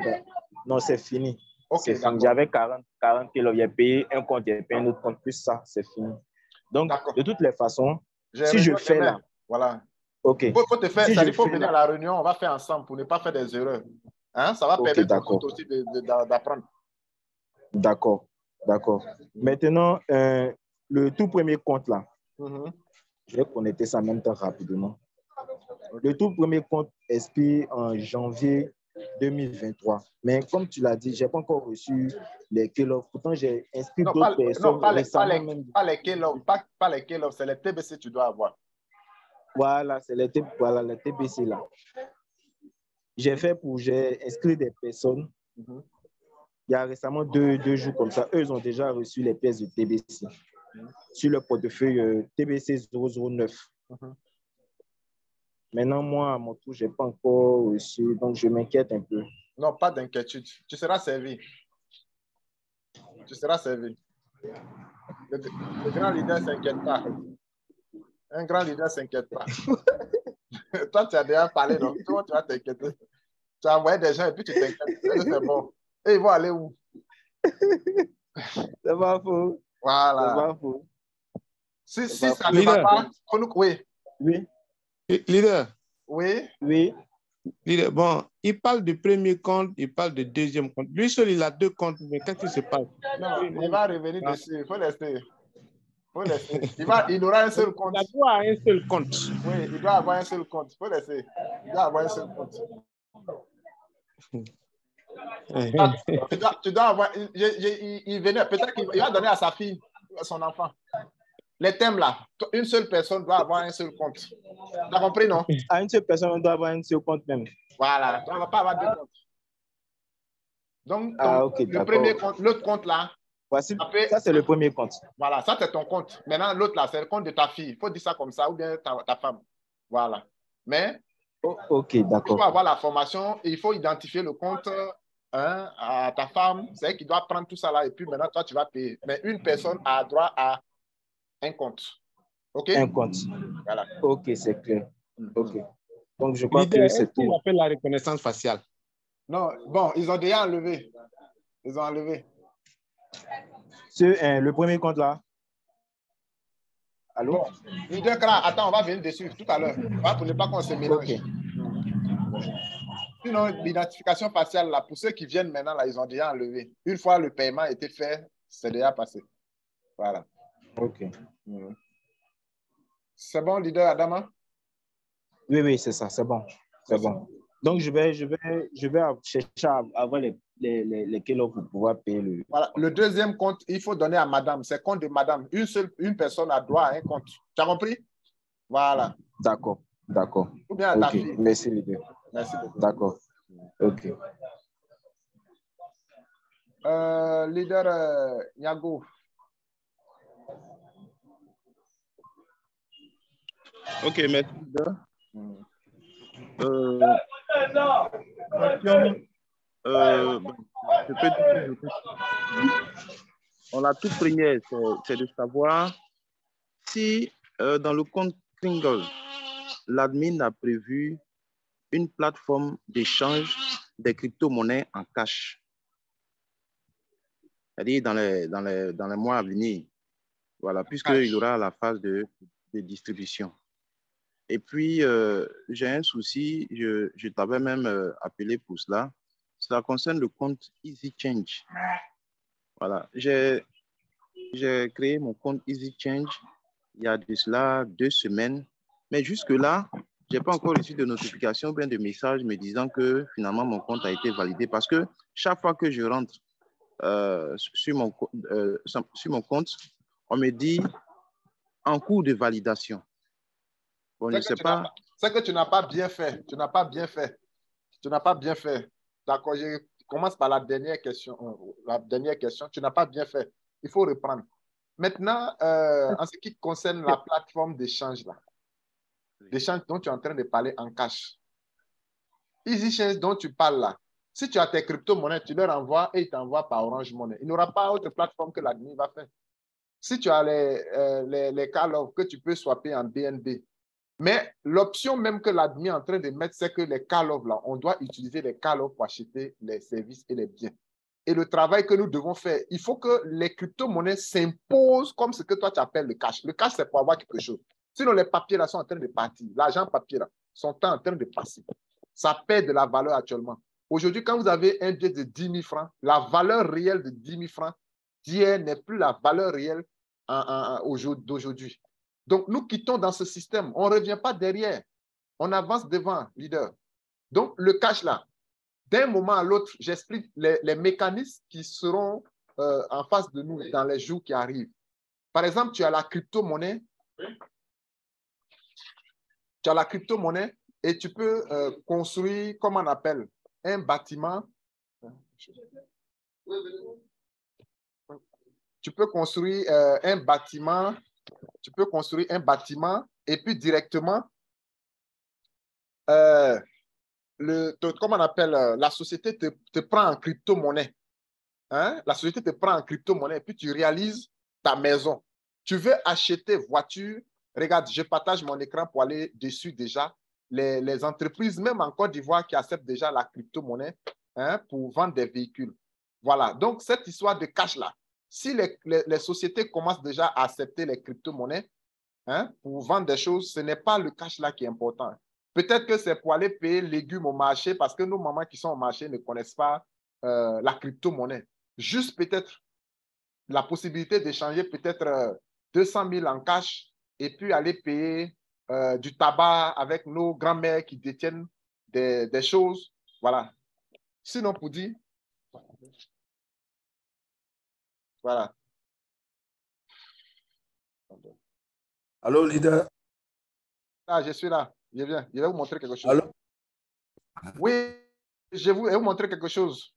non, c'est fini. Okay, j'avais 40 kilos, j'ai payé un compte, j'ai payé un autre compte, plus ça, c'est fini. Donc, de toutes les façons, si je fais là, voilà. Ok. Il faut te faire, il faut venir à la réunion, on va faire ensemble pour ne pas faire des erreurs. Hein? Ça va permettre aux autres aussi d'apprendre. D'accord, d'accord. Maintenant, le tout premier compte là, je vais connecter ça en même temps rapidement. Le tout premier compte expire en janvier 2023. Mais comme tu l'as dit, je n'ai pas encore reçu les K-Love. Pourtant, j'ai inscrit d'autres personnes. Non, pas les K-Love, c'est les TBC que tu dois avoir. Voilà, c'est les TBC là. J'ai inscrit des personnes. Il y a récemment deux jours comme ça. Eux, ils ont déjà reçu les pièces de TBC sur le portefeuille TBC 009. Maintenant, moi, à mon tour, je n'ai pas encore reçu, donc je m'inquiète un peu. Non, pas d'inquiétude. Tu seras servi. Tu seras servi. Le grand leader ne s'inquiète pas. Un grand leader ne s'inquiète pas. Toi, tu as déjà parlé, donc toi, tu vas t'inquiéter. Tu as envoyé des gens et puis tu t'inquiètes. C'est bon. Et ils vont aller où? C'est pas faux. Voilà. C'est pas faux. Si ça ne va pas, oui. Oui. Leader. Oui. Oui. Leader, bon, il parle du premier compte, il parle du deuxième compte. Lui seul, il a deux comptes, mais qu'est-ce qui se passe? Non, il va revenir dessus. Il faut laisser. Il aura un seul compte. Il doit avoir un seul compte. Oui, il doit avoir un seul compte. Il faut laisser. Il doit avoir un seul compte. Tu dois avoir. Il venait, peut-être qu'il va donner à sa fille, à son enfant. Les thèmes là, une seule personne doit avoir un seul compte. Tu as compris, non? À une seule personne, on doit avoir un seul compte même. Voilà, on ne va pas avoir deux comptes. Donc, okay, le premier compte, l'autre compte là. Voici, ça, c'est le premier compte. Voilà, ça, c'est ton compte. Maintenant, l'autre là, c'est le compte de ta fille. Il faut dire ça comme ça, ou bien ta femme. Voilà. Mais, ok, d'accord. Il faut avoir la formation et il faut identifier le compte à ta femme. C'est elle qui doit prendre tout ça là et puis maintenant, toi, tu vas payer. Mais une personne a droit à un compte. OK? Un compte. Voilà. OK, c'est clair. OK. Donc, je crois que c'est tout. On appelle la reconnaissance faciale. Non, bon, ils ont déjà enlevé. Ils ont enlevé. Le premier compte là. Allô? Bon, attends, on va venir dessus tout à l'heure. Pour ne pas qu'on se mélange. Okay. Sinon, l'identification faciale, là, pour ceux qui viennent maintenant, là, ils ont déjà enlevé. Une fois le paiement a été fait, c'est déjà passé. Voilà. OK. C'est bon, leader Adama? Oui, c'est ça, c'est bon. C'est bon. Donc, je vais chercher à avoir les kilos pour pouvoir payer le... Voilà. Le deuxième compte, il faut donner à madame. C'est compte de madame. Une personne a droit à un compte. Tu as compris? Voilà. D'accord. Ou bien à ta fille. Merci, leader. Merci beaucoup. D'accord. OK. Leader Nyago. OK, merci. La toute première, c'est de savoir si dans le compte Kringle, l'admin a prévu une plateforme d'échange des crypto-monnaies en cash. C'est-à-dire dans les mois à venir. Voilà, puisqu'il y aura la phase de distribution. Et puis, j'ai un souci, je t'avais même appelé pour cela. Ça concerne le compte EasyChange. Voilà, j'ai créé mon compte EasyChange il y a de cela 2 semaines. Mais jusque-là, je n'ai pas encore reçu de notification ou bien de message me disant que finalement mon compte a été validé. Parce que chaque fois que je rentre sur mon compte, on me dit en cours de validation. Bon, je ne sais pas. C'est que tu n'as pas bien fait. Tu n'as pas bien fait. D'accord. commences par la dernière question. Tu n'as pas bien fait. Il faut reprendre. Maintenant, en ce qui concerne la plateforme d'échange, d'échange dont tu es en train de parler en cash, EasyChange dont tu parles là, si tu as tes crypto-monnaies, tu leur envoies et ils t'envoient par Orange Money. Il n'y aura pas autre plateforme que l'admin va faire. Si tu as les call-off que tu peux swapper en BNB, mais l'option même que l'admin est en train de mettre, c'est que les call-off là, on doit utiliser les call-off pour acheter les services et les biens. Et le travail que nous devons faire, il faut que les crypto-monnaies s'imposent comme ce que toi tu appelles le cash. Le cash, c'est pour avoir quelque chose. Sinon, les papiers là sont en train de partir. L'argent papier là sont en train de passer. Ça perd de la valeur actuellement. Aujourd'hui, quand vous avez un billet de 10 000 francs, la valeur réelle de 10 000 francs d'hier n'est plus la valeur réelle d'aujourd'hui. Donc, nous quittons dans ce système. On ne revient pas derrière. On avance devant, leader. Donc, le cash là, d'un moment à l'autre, j'explique les mécanismes qui seront en face de nous dans les jours qui arrivent. Par exemple, tu as la crypto-monnaie. Tu as la crypto-monnaie et tu peux construire, comment on appelle, un bâtiment. Tu peux construire un bâtiment. Tu peux construire un bâtiment et puis directement, comment on appelle, la société te prend en crypto-monnaie. Hein? La société te prend en crypto-monnaie et puis tu réalises ta maison. Tu veux acheter voiture. Regarde, je partage mon écran pour aller dessus déjà. Les entreprises, même en Côte d'Ivoire, qui acceptent déjà la crypto-monnaie pour vendre des véhicules. Voilà. Donc, cette histoire de cash-là, si les sociétés commencent déjà à accepter les crypto-monnaies pour vendre des choses, ce n'est pas le cash-là qui est important. Peut-être que c'est pour aller payer légumes au marché parce que nos mamans qui sont au marché ne connaissent pas la crypto-monnaie. Juste peut-être la possibilité d'échanger peut-être 200 000 en cash et puis aller payer du tabac avec nos grands-mères qui détiennent des choses. Voilà. Sinon, pour dire, voilà. Allô, leader? Ah, je suis là. Je viens. Je vais vous montrer quelque chose. Allô? Oui, je vais vous montrer quelque chose.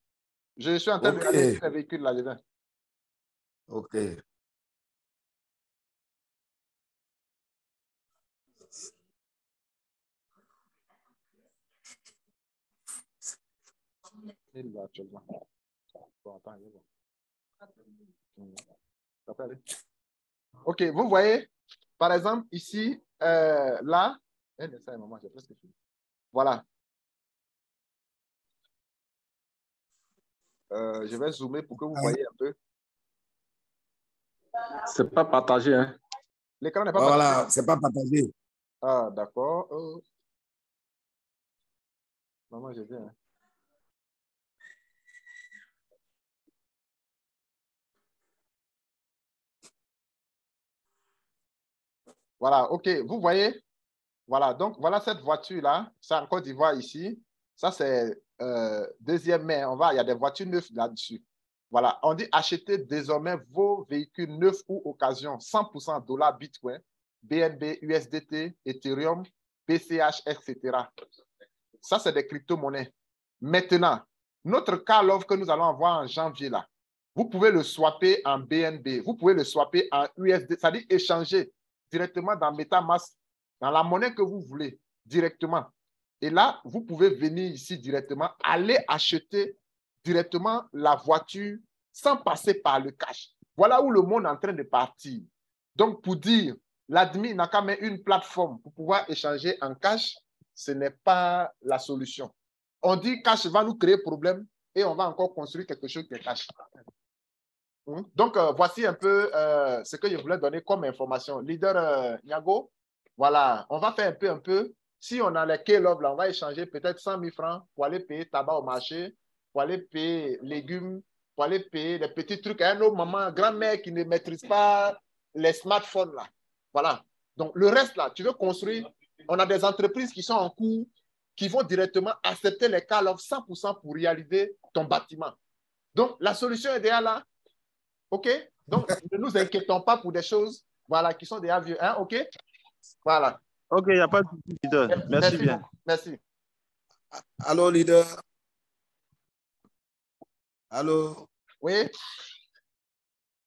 Je suis en train de regarder les véhicules là. Je viens. OK. Il va actuellement. Bon, attends, il va. OK, vous voyez, par exemple, ici, là, j'ai presque fini. Voilà. Je vais zoomer pour que vous voyez un peu. C'est pas partagé, hein? L'écran n'est pas partagé. Voilà, c'est pas partagé. Ah, d'accord. Maman, je viens. Voilà, OK. Vous voyez? Voilà, donc voilà cette voiture-là. C'est en Côte d'Ivoire ici. Ça, c'est 2e mai. Il y a des voitures neuves là-dessus. Voilà, on dit acheter désormais vos véhicules neufs ou occasion 100% dollars Bitcoin, BNB, USDT, Ethereum, BCH, etc. Ça, c'est des crypto-monnaies. Maintenant, notre call-off que nous allons avoir en janvier, là, vous pouvez le swapper en BNB, vous pouvez le swapper en USD, c'est-à-dire échanger directement dans MetaMask, dans la monnaie que vous voulez, directement. Et là, vous pouvez venir ici directement, aller acheter directement la voiture sans passer par le cash. Voilà où le monde est en train de partir. Donc, pour dire, l'admin n'a qu'à mettre une plateforme pour pouvoir échanger en cash, ce n'est pas la solution. On dit cash va nous créer problème et on va encore construire quelque chose qui est cash. Donc, voici un peu ce que je voulais donner comme information. Leader Niago, voilà, on va faire un peu. Si on a les K-Love, là, on va échanger peut-être 100 000 francs pour aller payer tabac au marché, pour aller payer légumes, pour aller payer des petits trucs à nos mamans, grand-mères qui ne maîtrisent pas les smartphones, là. Voilà. Donc, le reste, là, tu veux construire. On a des entreprises qui sont en cours, qui vont directement accepter les K-Love 100% pour réaliser ton bâtiment. Donc, la solution est déjà là. OK? Donc, ne nous inquiétons pas pour des choses voilà, qui sont déjà vieux. Hein? OK? Voilà. OK, il n'y a pas de souci, leader. Merci bien. Merci. Allô, leader? Allô? Oui.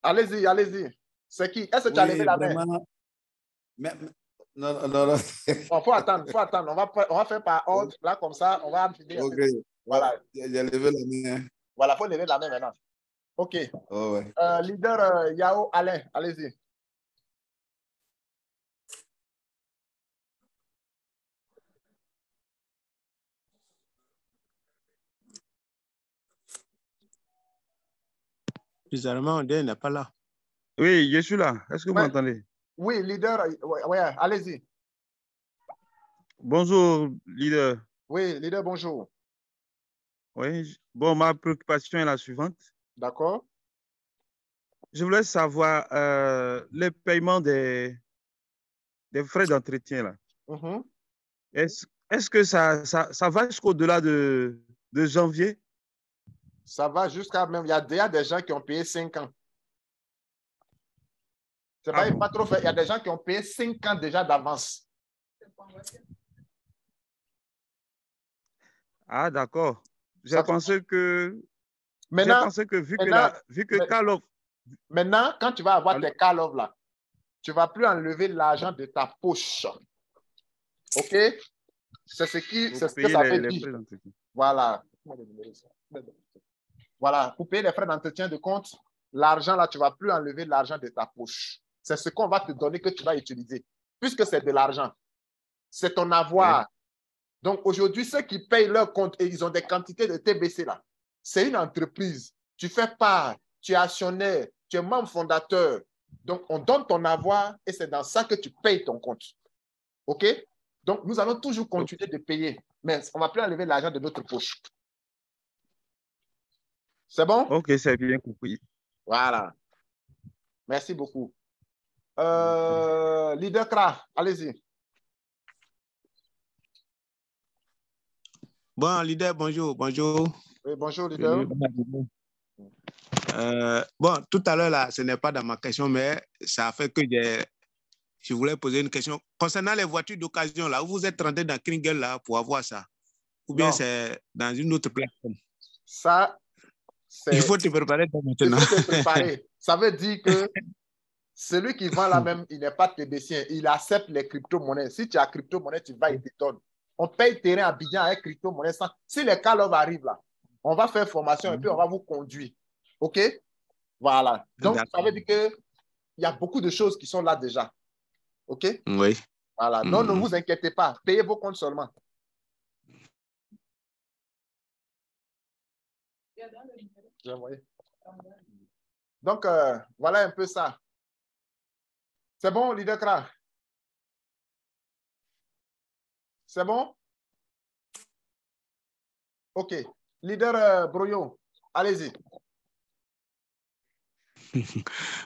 Allez-y, allez-y. C'est qui? Est-ce que tu as levé la main? Non, non, non. Bon, faut attendre, faut attendre. On va faire par ordre. Là, comme ça, on va finir. Ok. Voilà. J'ai levé la main. Voilà, il faut lever la main maintenant. OK. Oh, ouais. Leader Yao Alain, allez-y. Bizarrement, André n'est pas là. Oui, je suis là. Est-ce que vous m'entendez? Oui, leader, ouais, allez-y. Bonjour, leader. Oui, leader, bonjour. Oui, bon, ma préoccupation est la suivante. D'accord. Je voulais savoir les paiements des frais d'entretien, là. Mm-hmm. Est-ce que ça va jusqu'au-delà de janvier? Ça va jusqu'à même, il y a déjà des gens qui ont payé 5 ans. C'est pas trop fait. Il y a des gens qui ont payé 5 ans déjà d'avance. Ah, d'accord. J'ai pensé que vu que Karlov. Maintenant, quand tu vas avoir tes Karlov là, tu ne vas plus enlever l'argent de ta poche. OK? C'est ce que ça veut dire. Voilà. Voilà. Pour payer les frais d'entretien de compte, l'argent là, tu ne vas plus enlever l'argent de ta poche. C'est ce qu'on va te donner que tu vas utiliser. Puisque c'est de l'argent. C'est ton avoir. Oui. Donc aujourd'hui, ceux qui payent leur compte et ils ont des quantités de TBC là, c'est une entreprise. Tu fais part, tu es actionnaire, tu es membre fondateur. Donc on donne ton avoir et c'est dans ça que tu payes ton compte. OK? Donc nous allons toujours continuer de payer, mais on ne va plus enlever l'argent de notre poche. C'est bon? OK, c'est bien compris. Voilà. Merci beaucoup. Leader Kra, allez-y. Bon, leader, bonjour. Bonjour. Oui, bonjour, leader. Bon, tout à l'heure, là, ce n'est pas dans ma question, mais ça a fait que je voulais poser une question. Concernant les voitures d'occasion, là, où vous êtes rentré dans Kringle, là, pour avoir ça? Ou bien c'est dans une autre plateforme? Ça, c'est... Il faut te préparer maintenant. Il faut te préparer. Ça veut dire que celui qui vend là même, il n'est pas tébécien. Il accepte les crypto-monnaies. Si tu as crypto-monnaie, tu vas, il te donne. On paye terrain à Abidjan avec crypto-monnaie. Si les Karlov arrivent là, on va faire formation et puis on va vous conduire. OK? Voilà. Donc, ça veut dire qu'il y a beaucoup de choses qui sont là déjà. OK? Oui. Voilà. Donc, ne vous inquiétez pas. Payez vos comptes seulement. Donc, voilà un peu ça. C'est bon, leader Kra? C'est bon? OK. Leader Broyon, allez-y.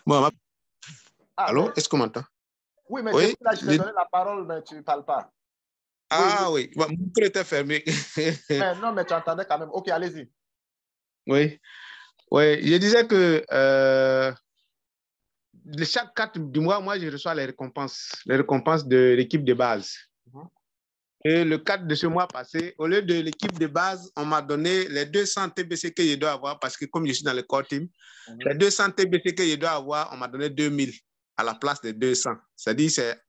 Bon, allô, est-ce qu'on m'entend? Oui, mais oui, là, je t'ai donné la parole, mais tu ne parles pas. Ah oui, bon, mon micro était fermé. Mais non, mais tu entendais quand même. OK, allez-y. Oui. Oui, je disais que chaque 4 du mois, moi, je reçois les récompenses de l'équipe de base. Et le 4 de ce mois passé, au lieu de l'équipe de base, on m'a donné les 200 TBC que je dois avoir parce que comme je suis dans le core team, les 200 TBC que je dois avoir, on m'a donné 2000 à la place des 200. C'est-à-dire c'est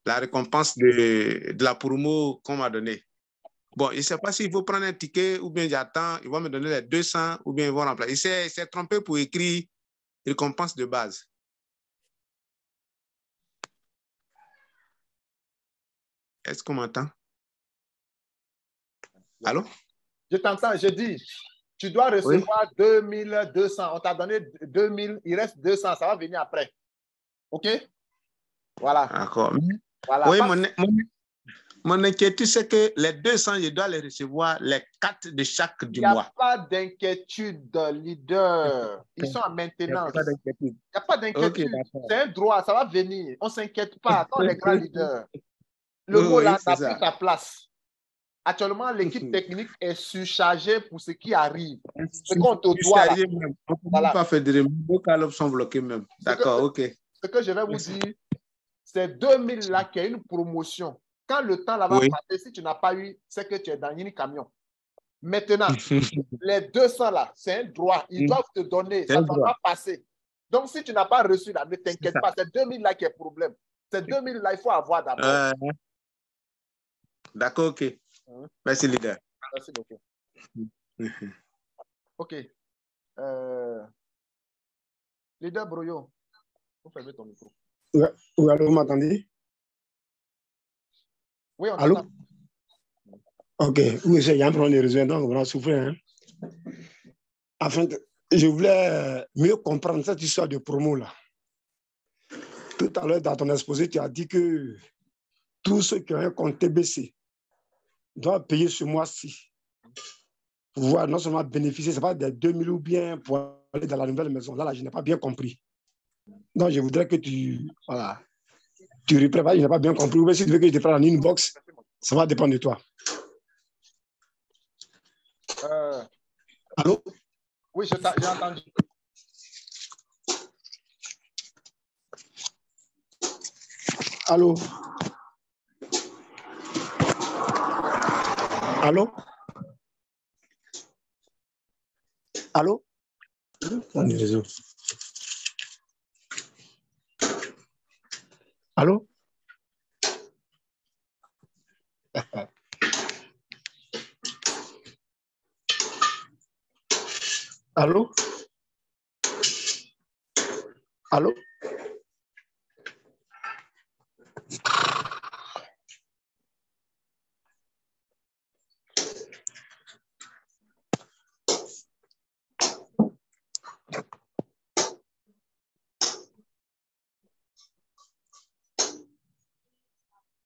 la récompense de la promo qu'on m'a donnée. Bon, je ne sais pas s'il faut prendre un ticket ou bien j'attends, ils vont me donner les 200 ou bien ils vont remplacer. Il s'est trompé pour écrire récompense de base. Est-ce qu'on m'entend? Allô? Je t'entends, je dis, tu dois recevoir 2200. On t'a donné 2000, il reste 200, ça va venir après. OK? Voilà. D'accord. Voilà. Oui, mon inquiétude, c'est que les 200, je dois les recevoir les 4 de chaque du mois. Il n'y a pas d'inquiétude, leader. Ils sont en maintenance. Il n'y a pas d'inquiétude. C'est un droit, ça va venir. On ne s'inquiète pas. Attends, les grands leaders. Le mot là n'a plus sa place. Actuellement, l'équipe technique est surchargée pour ce qui arrive. Ce qu'on te doit. On ne peut pas faire de mots Karlov sont bloqués même. D'accord, OK. Ce que je vais vous dire, c'est 2000 là qui est une promotion. Quand le temps là va passer, si tu n'as pas eu, c'est que tu es dans une camion. Maintenant, les 200 là, c'est un droit. Ils doivent te donner. Ça ne va pas passer. Donc, si tu n'as pas reçu là, ne t'inquiète pas. C'est 2000 là qui est le problème. C'est 2000 là, il faut avoir d'abord. D'accord, ok. Merci, leader. Merci beaucoup. OK. Leader Broyo, vous fermez ton micro. Oui, allô, vous m'entendez? Oui, on allô? t'entend. OK. Oui, il y a un problème de réseau, donc on va souffrir. Hein? Je voulais mieux comprendre cette histoire de promo-là. Tout à l'heure, dans ton exposé, tu as dit que tous ceux qui ont un compte TBC doivent payer ce mois-ci pour pouvoir non seulement bénéficier, ce n'est pas des 2000 ou bien pour aller dans la nouvelle maison. Là, je n'ai pas bien compris. Donc, je voudrais que tu reprépares, je n'ai pas bien compris. Ou bien si tu veux que je te fasse en inbox, ça va dépendre de toi. Allô? Oui, j'ai entendu. Allô? Allô? Allô? On est réseau. Allô? Allô? Allô?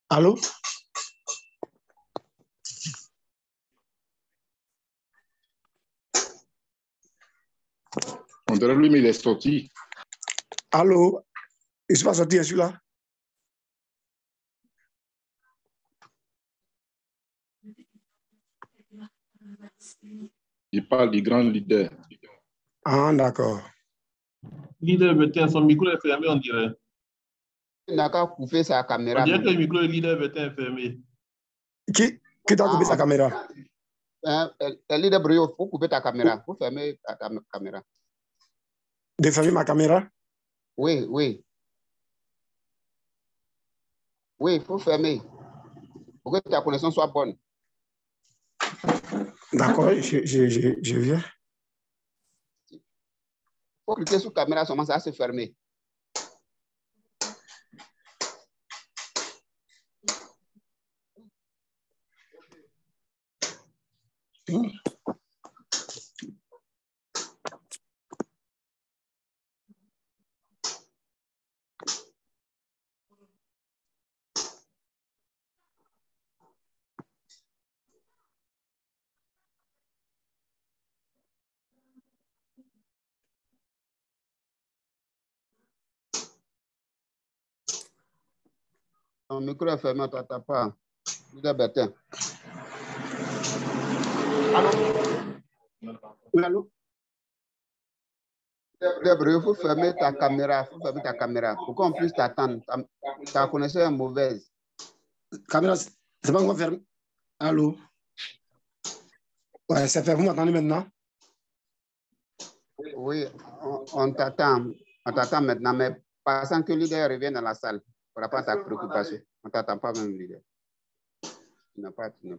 Allô? On dirait lui, mais il est sorti. Allô? Il ne s'est pas sorti, celui-là? Il parle du grand leader. Ah, d'accord. Leader Bertin, son micro est fermé, on dirait. Il n'a qu'à couper sa caméra. On dirait que le micro du leader Bertin est fermé. Qui doit couper sa caméra? Le leader Broyo, il faut couper ta caméra. Il faut fermer ta caméra. De fermer ma caméra? Oui, oui. Oui, il faut fermer. Pour que ta connexion soit bonne. D'accord, je viens. Il faut cliquer sur la caméra, seulement ça va se fermer. Ton micro est fermé, on ne t'entend pas. Leader Bertin. Allô? Il faut fermer ta caméra. Il faut fermer ta caméra pour qu'on puisse t'attendre. Ta connexion est mauvaise. Caméra, c'est pas encore fermé. Allô? Ouais, c'est fermé, vous m'entendez maintenant? Oui, on t'attend. On t'attend maintenant, mais passant que le leader revienne dans la salle par rapport à ta préoccupation. On ne t'attend pas même, leader. Tu n'as pas. On ne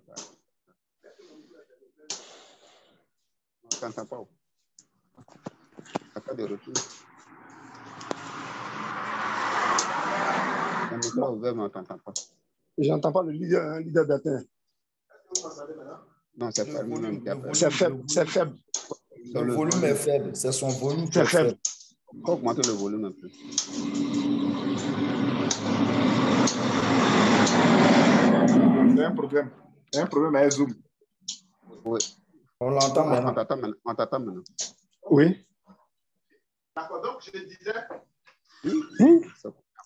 t'entend pas. Pas de retour. Le micro est ouvert, mais on ne t'entend pas. J'entends pas le leader Bertin. Non, c'est fermé. C'est faible, c'est faible. Le volume est faible, c'est son volume qui est faible. faible. Il faut augmenter le volume un peu. C'est un problème. C'est un problème avec Zoom. Oui. On l'entend maintenant. On t'attend maintenant. Oui. D'accord, donc je disais.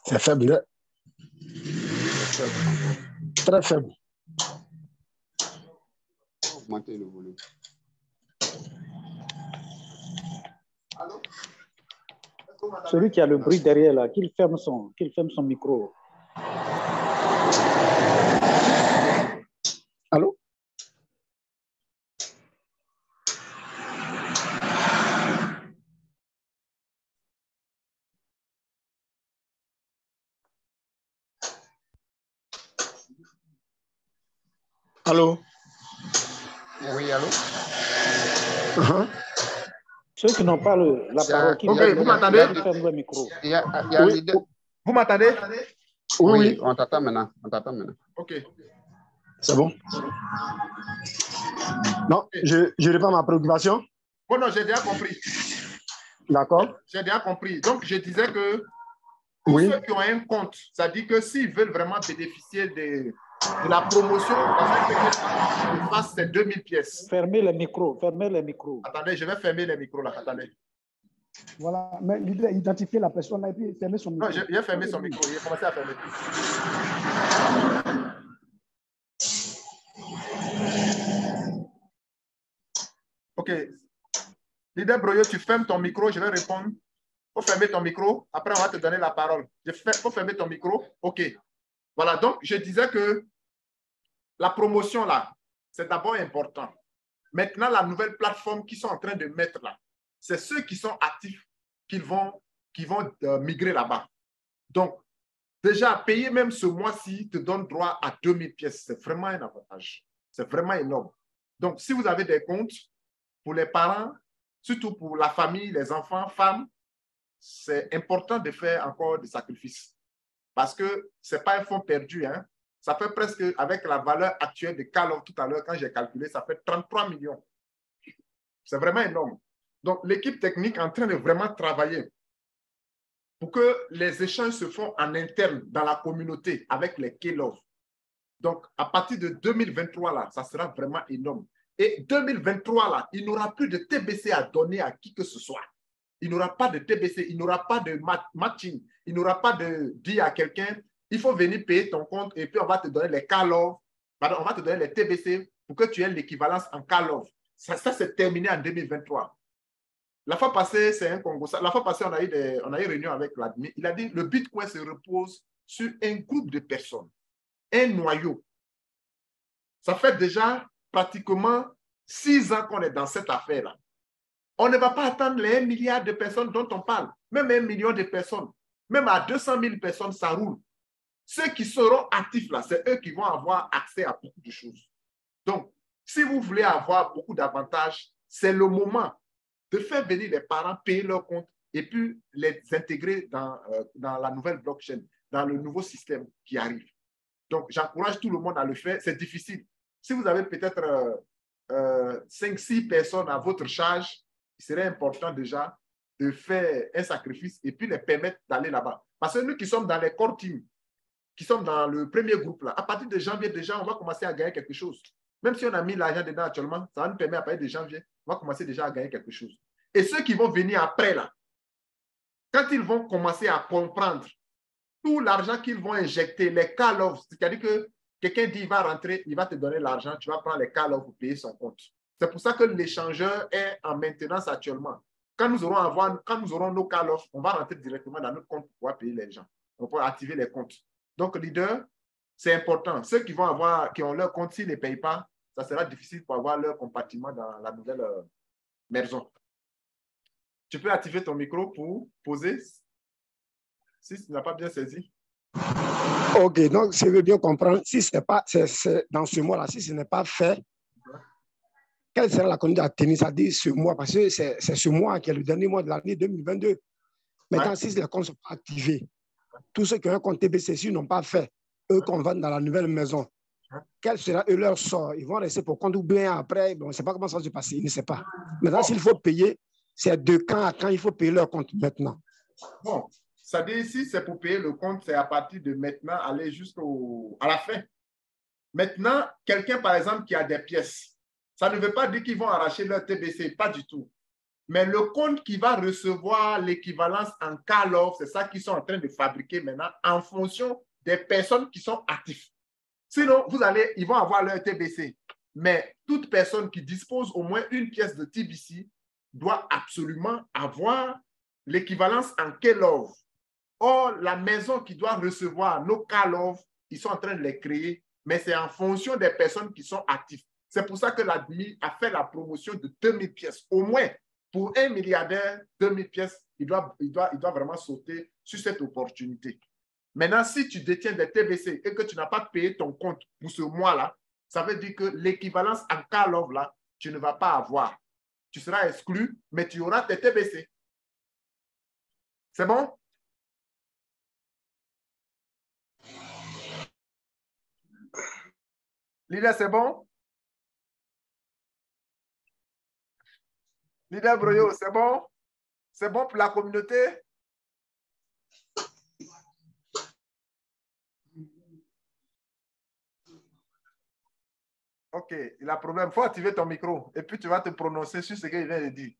C'est faible. Hein? Très faible. Augmenter le volume. Celui qui a le bruit derrière là, qu'il ferme son micro. Allô? Allô? Oui, allô? Ceux qui n'ont pas la parole, qui vous m'entendez? ferment le micro. Il y a leader. Vous m'entendez? Oui, on t'attend maintenant. OK. C'est bon? Non, je réponds à ma préoccupation. Bon, non, j'ai déjà compris. D'accord. J'ai bien compris. Donc, je disais que pour ceux qui ont un compte, ça dit que s'ils veulent vraiment bénéficier de la promotion, ils fassent ces 2000 pièces. Fermez les micros, fermez les micros. Attendez, je vais fermer les micros là. Attendez. Voilà, mais l'idée est d'identifier la personne et puis fermer son micro. Non, il a fermé son micro, il a commencé à fermer. OK. Leader Broyo, tu fermes ton micro, je vais répondre. Il faut fermer ton micro, après on va te donner la parole. Il faut fermer ton micro. OK. Voilà, donc je disais que la promotion là, c'est d'abord important. Maintenant, la nouvelle plateforme qu'ils sont en train de mettre là, c'est ceux qui sont actifs qui vont migrer là-bas. Donc, déjà, payer même ce mois-ci te donne droit à 2000 pièces. C'est vraiment un avantage. C'est vraiment énorme. Donc, si vous avez des comptes, pour les parents, surtout pour la famille, les enfants, femmes, c'est important de faire encore des sacrifices. Parce que ce n'est pas un fonds perdu. Hein. Ça fait presque, avec la valeur actuelle de Call of tout à l'heure, quand j'ai calculé, ça fait 33 millions. C'est vraiment énorme. Donc, l'équipe technique est en train de vraiment travailler pour que les échanges se font en interne dans la communauté avec les K-Love. Donc, à partir de 2023, là, ça sera vraiment énorme. Et 2023, là, il n'aura plus de TBC à donner à qui que ce soit. Il n'aura pas de TBC, il n'aura pas de matching, il n'aura pas de dire à quelqu'un, il faut venir payer ton compte et puis on va te donner les K-Love, pardon, on va te donner les TBC pour que tu aies l'équivalence en K-Love. Ça c'est terminé en 2023. La fois passée, c'est un Congo. La fois passée, on a eu une réunion avec l'admin. Il a dit le Bitcoin se repose sur un groupe de personnes, un noyau. Ça fait déjà pratiquement 6 ans qu'on est dans cette affaire-là. On ne va pas attendre les 1 milliard de personnes dont on parle, même 1 million de personnes. Même à 200 000 personnes, ça roule. Ceux qui seront actifs là, c'est eux qui vont avoir accès à beaucoup de choses. Donc, si vous voulez avoir beaucoup d'avantages, c'est le moment de faire venir les parents payer leur compte et puis les intégrer dans la nouvelle blockchain, dans le nouveau système qui arrive. Donc, j'encourage tout le monde à le faire. C'est difficile. Si vous avez peut-être 5-6 personnes à votre charge, il serait important déjà de faire un sacrifice et puis les permettre d'aller là-bas. Parce que nous qui sommes dans les core teams, qui sommes dans le premier groupe, là, à partir de janvier déjà, on va commencer à gagner quelque chose. Même si on a mis l'argent dedans actuellement, ça va nous permettre à partir de janvier, on va commencer déjà à gagner quelque chose. Et ceux qui vont venir après, là, quand ils vont commencer à comprendre tout l'argent qu'ils vont injecter, les K-Love, c'est-à-dire que quelqu'un dit il va rentrer, il va te donner l'argent, tu vas prendre les K-Love pour payer son compte. C'est pour ça que l'échangeur est en maintenance actuellement. Quand nous aurons nos K-Love, on va rentrer directement dans notre compte pour pouvoir payer les gens. On peut activer les comptes. Donc, leader, c'est important. Ceux qui ont leur compte, s'ils ne les payent pas, ça sera difficile pour avoir leur compartiment dans la nouvelle maison. Tu peux activer ton micro pour poser si tu n'as pas bien saisi. OK, donc je veux bien comprendre, si ce n'est pas dans ce mois-là, si ce n'est pas fait, quelle sera la conduite à tenir, c'est-à-dire ce mois, parce que c'est ce mois qui est le dernier mois de l'année 2022. Maintenant, si les comptes ne sont pas activés, tous ceux qui ont un compte TBC, s'ils n'ont pas fait, eux qu'on va dans la nouvelle maison, quel sera leur sort? Ils vont rester pour compte ou bien après, on ne sait pas comment ça va se passer, ils ne savent pas. Maintenant, s'il faut payer, c'est de quand à quand il faut payer leur compte maintenant. Bon, ça dit ici, c'est pour payer le compte, c'est à partir de maintenant, aller jusqu'à la fin. Maintenant, quelqu'un, par exemple, qui a des pièces, ça ne veut pas dire qu'ils vont arracher leur TBC, pas du tout. Mais le compte qui va recevoir l'équivalence en K-Love, c'est ça qu'ils sont en train de fabriquer maintenant en fonction des personnes qui sont actives. Sinon, ils vont avoir leur TBC. Mais toute personne qui dispose au moins une pièce de TBC doit absolument avoir l'équivalence en K-Love. Or, la maison qui doit recevoir nos K-Love, ils sont en train de les créer, mais c'est en fonction des personnes qui sont actives. C'est pour ça que l'admin a fait la promotion de 2000 pièces. Au moins, pour un milliardaire, 2000 pièces, il doit vraiment sauter sur cette opportunité. Maintenant, si tu détiens des TBC et que tu n'as pas payé ton compte pour ce mois-là, Ça veut dire que l'équivalence en Karlov, là, tu ne vas pas avoir. Tu seras exclu, mais tu auras tes TBC. C'est bon? Leader, c'est bon? Leader Broyo, c'est bon? C'est bon pour la communauté? Ok, il a un problème. Il faut activer ton micro et puis tu vas te prononcer sur ce qu'il vient de dire.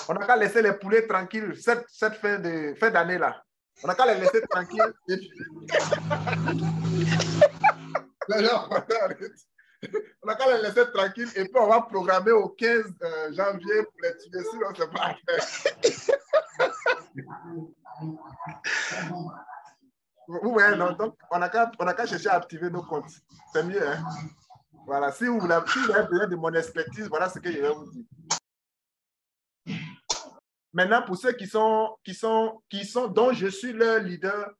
On n'a qu'à laisser les poulets tranquilles cette fin d'année là. On n'a qu'à les laisser tranquilles. Et puis... On n'a qu'à les laisser tranquilles et puis on va programmer au 15 janvier pour les tuer si on ne sait pas ouais, non, donc on n'a qu'à chercher à activer nos comptes. C'est mieux, hein? Voilà, si vous avez besoin de mon expertise, voilà ce que je vais vous dire. Maintenant, pour ceux dont je suis leur leader,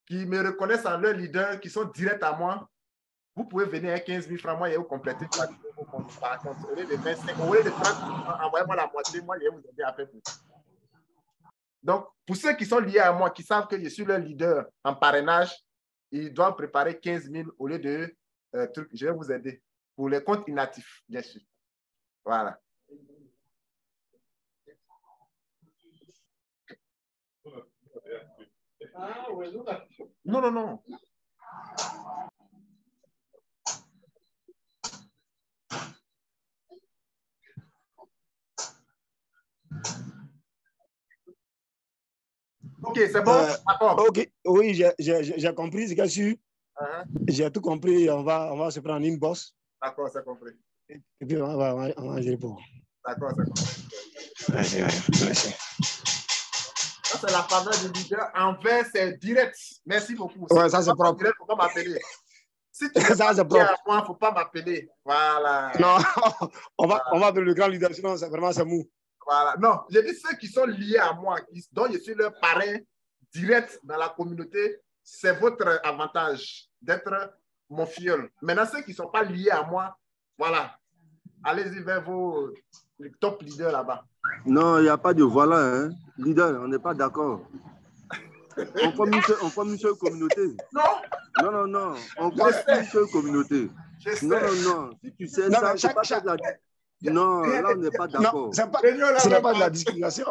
qui me reconnaissent en leur leader, qui sont directs à moi, vous pouvez venir à 15 000 francs, moi, et vous complétez par contre. Au lieu de 25, au lieu de 30, envoyez-moi la moitié, moi, je vais vous aider à faire plus. Donc, pour ceux qui sont liés à moi, qui savent que je suis leur leader en parrainage, ils doivent préparer 15 000 au lieu de trucs. Je vais vous aider. Pour les comptes inactifs, bien sûr. Voilà. Non, non, non. Ok, c'est bon? Ok, oui, j'ai compris ce que je J'ai tout compris. On va se prendre une bosse. D'accord, c'est compris. Et puis, on va gérer pour. D'accord, c'est compris. Merci. Ça, c'est la faveur du leader envers ses directs. Merci beaucoup. Ouais, ça, c'est propre. Il ne faut pas m'appeler. Si tu veux pas dire à moi, il ne faut pas m'appeler. Voilà. Non, on va appeler le grand leader, sinon, c'est mou. Voilà. Non, j'ai dit ceux qui sont liés à moi, dont je suis leur parrain direct dans la communauté, c'est votre avantage d'être mon filleul. Maintenant, ceux qui ne sont pas liés à moi, voilà. Allez-y vers vos top leaders là-bas. Non, il n'y a pas de voilà, hein. Leader, on n'est pas d'accord. On forme une seule communauté. Non. Non, non, non. On forme une seule communauté. Non, non, non. Si tu sais ça, c'est pas de la... Non, là, on n'est pas d'accord. Ce n'est pas de la discrimination.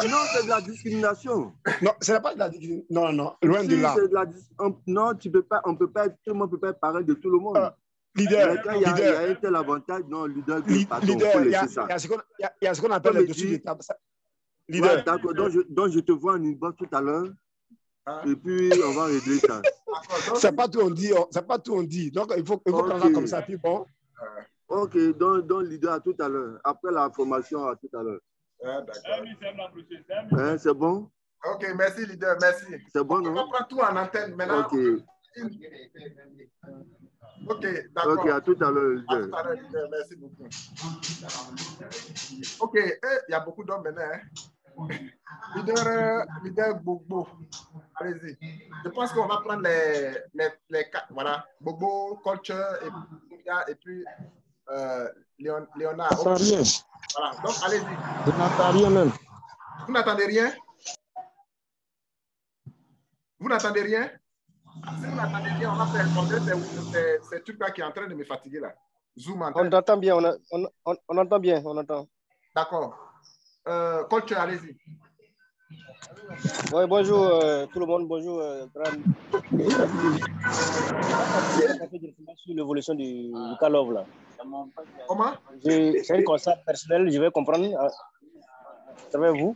Non, c'est de la discrimination. Non, ce n'est pas de la discrimination. Non, non, loin de là. Non, tu peux pas, tout le monde ne peut pas être pareil de tout le monde. Leader, il y a un tel avantage, non, leader, il y a ce qu'on appelle le dessus de table. Leader. D'accord, donc je te vois en inbox tout à l'heure. Et puis, on va régler ça. C'est pas tout on dit. C'est pas tout on dit. Donc, il faut prendre ça comme ça. Puis bon. Ok, donc leader, à tout à l'heure. Après la formation, à tout à l'heure. D'accord. C'est bon? Ok, merci, leader. Merci. C'est bon, non? On prend tout en antenne maintenant. Ok. Ok, d'accord. Ok, à tout à l'heure, leader. À tout à l'heure, leader. Merci beaucoup. Ok, il y a beaucoup d'hommes maintenant. Hein? Leader Bobo. Allez-y. Je pense qu'on va prendre les quatre. Voilà. Bobo, Culture, et puis Léonard. Ça rien. Voilà. Donc, allez-y. Je n'entends rien même. Vous n'entendez rien? Vous n'entendez rien? Si vous n'entendez rien, on va faire c'est truc-là qui est en train de me fatiguer là. Zoom en on entend bien, on entend bien, on entend. D'accord. Culture, allez-y. Oui, bonjour tout le monde, bonjour. Sur l'évolution du Karlov là. Comment? C'est un constat personnel, je vais comprendre à travers vous.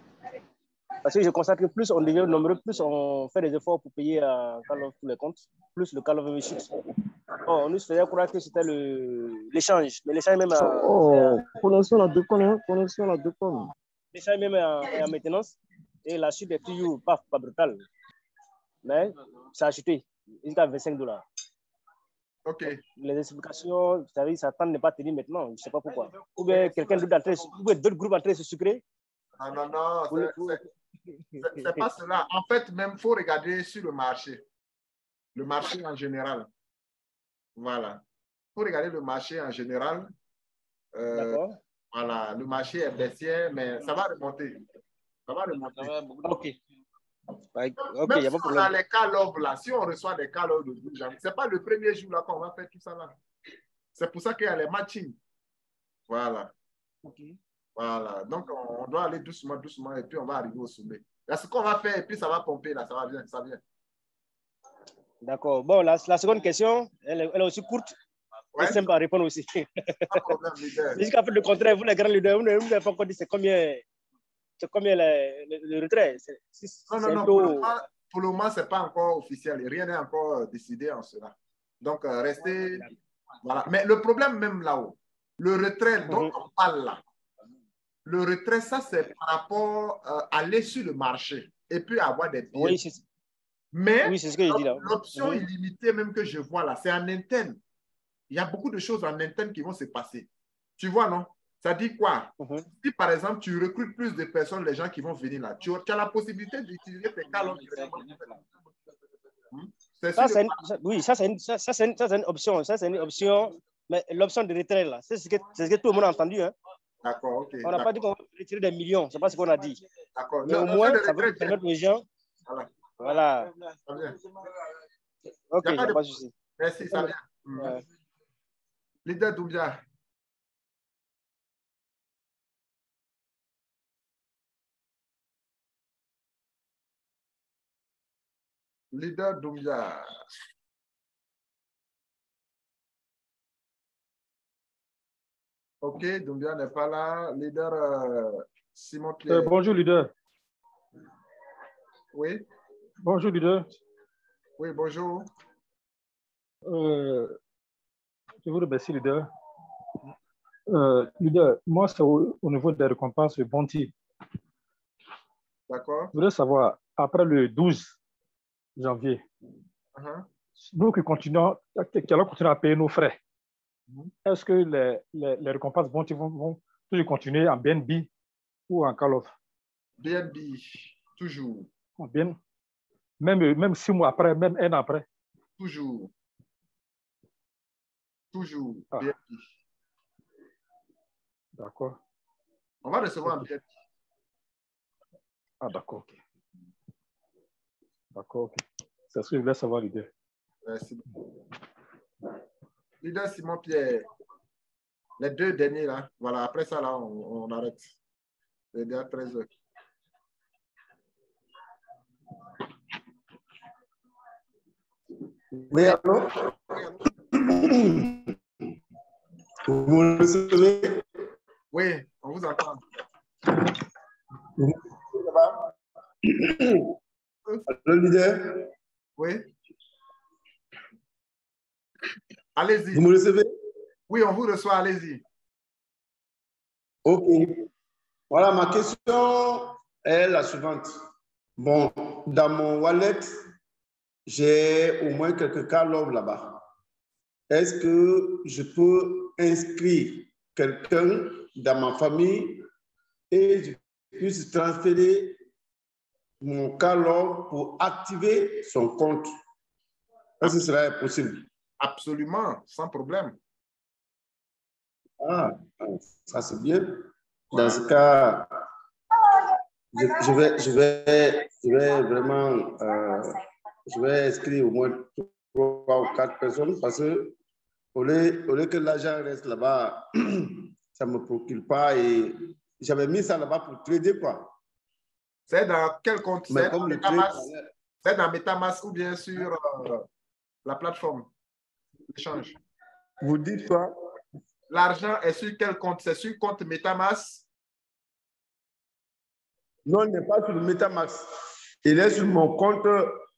Parce que je constate que plus on devient nombreux, plus on fait des efforts pour payer à Karlov tous les comptes, plus le Karlov est chute. On nous faisait croire que c'était l'échange, mais l'échange même connexion la deux pommes. L'échange même est en maintenance et la chute est toujours pas brutale. Mais ça a chuté jusqu'à $25. Ok. Les explications, vous savez, ça tend ne pas tenir maintenant, je ne sais pas pourquoi. Ou bien quelqu'un d'autres groupes en train de se sucrer. Non, c'est pas cela. En fait, même, il faut regarder sur le marché. Le marché en général. Voilà. Il faut regarder le marché en général. Voilà, le marché est baissier, mais ça va remonter. Ça va remonter. OK. Même y a pas de si on a problème. les call-offs là, si on reçoit des call-offs de 12 janvier, ce n'est pas le premier jour là qu'on va faire tout ça là. C'est pour ça qu'il y a les matchings. Voilà. Okay. Voilà. Donc, on doit aller doucement, doucement, et puis on va arriver au sommet. Là, ce qu'on va faire, et puis ça va pomper, là, ça va bien, ça vient. D'accord. Bon, la seconde question, elle est aussi courte. Ouais. Et simple à répondre aussi. Pas de problème, leader. C'est jusqu'à fait le contraire, vous les grands leaders, vous n'avez pas encore dit c'est combien le retrait. Non. Pour le moment, ce n'est pas encore officiel. Rien n'est encore décidé en cela. Donc, restez. Voilà. Mais le problème même là-haut, le retrait dont on parle là, le retrait, ça, c'est par rapport à aller sur le marché et puis avoir des billets. Oui, mais c'est ce que je dis là. L'option illimitée même que je vois là, c'est en interne. Il y a beaucoup de choses en interne qui vont se passer. Tu vois, non? Ça dit quoi? Si, par exemple, tu recrutes plus de personnes, les gens qui vont venir là, tu as la possibilité d'utiliser tes calendriers directement. Oui, ça, c'est une option. Ça, c'est une option. Mais l'option de retrait, là, c'est ce que tout le monde a entendu. Hein? D'accord, OK. On n'a pas dit qu'on va retirer des millions. Ce n'est pas ce qu'on a dit. D'accord. Mais au moins, ça va permettre aux gens. Voilà. Ça vient. OK, il n'y a pas de souci. Merci, ça vient. Leader Doumbia. Leader Doumbia. OK, Doumbia n'est pas là. Leader Simon Pierre. Bonjour, leader. Oui. Bonjour, leader. Oui, bonjour. Je vous remercie, leader. Leader, moi, c'est au niveau des récompenses Bounty. D'accord. Je voudrais savoir, après le 12 janvier, nous qui allons continuer à payer nos frais, est-ce que les récompenses Bounty vont toujours continuer en BNB ou en call-off? BNB, toujours. Bien. Même 6 mois après, même 1 an après? Toujours. Toujours. BNB. D'accord. On va recevoir un BNB. Ah, d'accord, OK. D'accord, OK. C'est ce que je voulais savoir, leader. Merci. Leader Simon Pierre, les 2 derniers là, voilà, après ça là, on arrête. C'est déjà 13 heures. Oui, allô? Vous me recevez? Oui, on vous entend. Le leader? Oui. Allez-y. Vous me recevez? Oui, on vous reçoit, allez-y. OK. Voilà, ma question est la suivante. Bon, dans mon wallet, j'ai au moins quelques call-offs là-bas. Est-ce que je peux inscrire quelqu'un dans ma famille et je puisse transférer mon call-off pour activer son compte? Est-ce que ce serait possible? Absolument, sans problème. Ah, ça c'est bien. Dans ce cas, je vais vraiment je vais inscrire au moins 3 ou 4 personnes parce que au lieu que l'argent reste là-bas, ça ne me procure pas et j'avais mis ça là-bas pour trader quoi. C'est dans quel compte? C'est dans MetaMask ou bien sur la plateforme d'échange? Vous dites quoi? L'argent est sur quel compte? C'est sur le compte MetaMask? Non, il n'est pas sur le MetaMask. Il est sur mon compte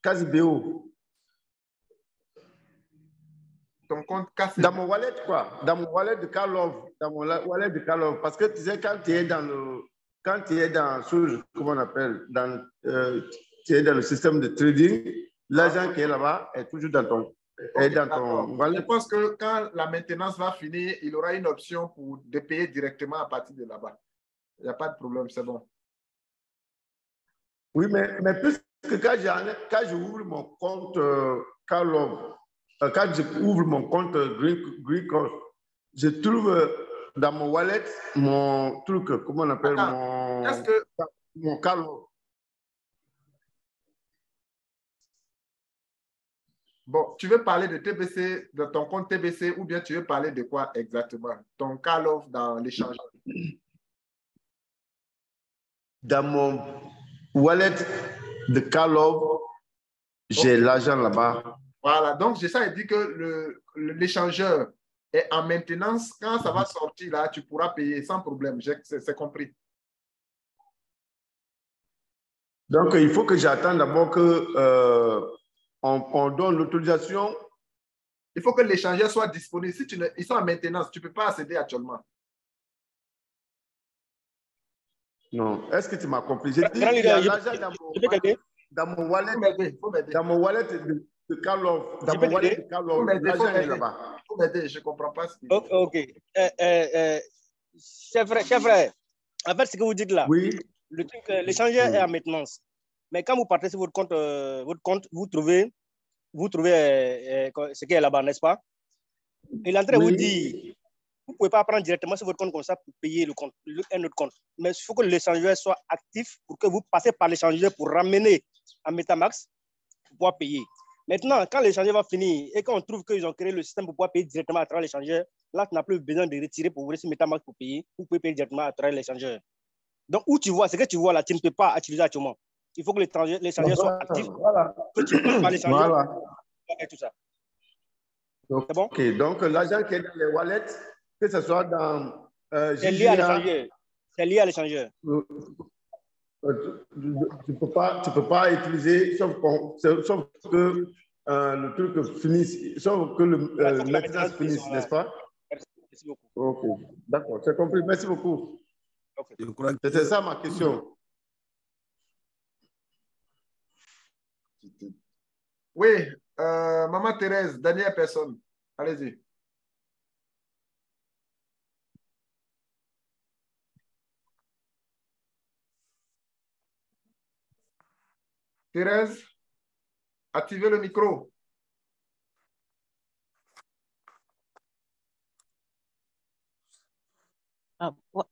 CashBO. Ton compte CashBO? Dans mon wallet, quoi. Dans mon wallet de Call-Off. Dans mon wallet de Call-Off. Parce que tu sais, quand tu es dans comment on appelle, tu es dans le système de trading, l'argent qui est là-bas est toujours dans ton wallet. Je pense que quand la maintenance va finir, il aura une option pour de payer directement à partir de là-bas. Il n'y a pas de problème, c'est bon. Oui, mais que quand j'ouvre mon compte Karlov, quand j'ouvre mon compte Green Cross, je trouve dans mon wallet mon truc, comment on appelle, mon Karlov. Bon, tu veux parler de TBC, de ton compte TBC, ou bien tu veux parler de quoi exactement? Ton Karlov dans l'échange. Dans mon wallet de Karlov, j'ai l'argent là-bas. Voilà, donc c'est ça, il dit que l'échangeur est en maintenance. Quand ça va sortir là, tu pourras payer sans problème. C'est compris. Donc, il faut que j'attende d'abord que on donne l'autorisation. Il faut que l'échangeur soit disponible. Si ils sont en maintenance, tu ne peux pas accéder actuellement. Non. Est-ce que tu m'as compris? J'ai dit qu'il y a l'argent dans mon wallet. Dans mon wallet de Karlov. Dans mon wallet de Karlov. L'argent est là-bas. Faut m'aider, je ne comprends pas ce qu'il dit. Ok. Chef frère, en fait, ce que vous dites là, oui. L'échangeur est en maintenance. Mais quand vous partez sur votre compte, vous trouvez ce qui est là-bas, n'est-ce pas? Et l'entrée vous dit, vous ne pouvez pas prendre directement sur votre compte comme ça pour payer un autre compte. Mais il faut que l'échangeur soit actif pour que vous passez par l'échangeur pour ramener à Metamax pour pouvoir payer. Maintenant, quand l'échangeur va finir et quand on trouve qu'ils ont créé le système pour pouvoir payer directement à travers l'échangeur, là, tu n'as plus besoin de retirer pour ouvrir sur Metamax pour payer. Vous pouvez payer directement à travers l'échangeur. Donc, où tu vois, ce que tu vois là, tu ne peux pas utiliser actuellement. Il faut que l'échangeur soit actif. Voilà. Que tu peux pas l'échangeur. Voilà. Et tout ça. C'est bon? OK. Donc, l'argent qui est dans les wallets, que ce soit dans c'est lié à l'échangeur. C'est lié à l'échangeur. Tu peux pas utiliser, sauf que le truc finisse, sauf que le maintenance finisse, n'est-ce pas? Merci beaucoup. OK. D'accord, j'ai compris. Merci beaucoup. Okay. C'est ça ma question. Oui, Maman Thérèse, dernière personne. Allez-y. Thérèse, activez le micro.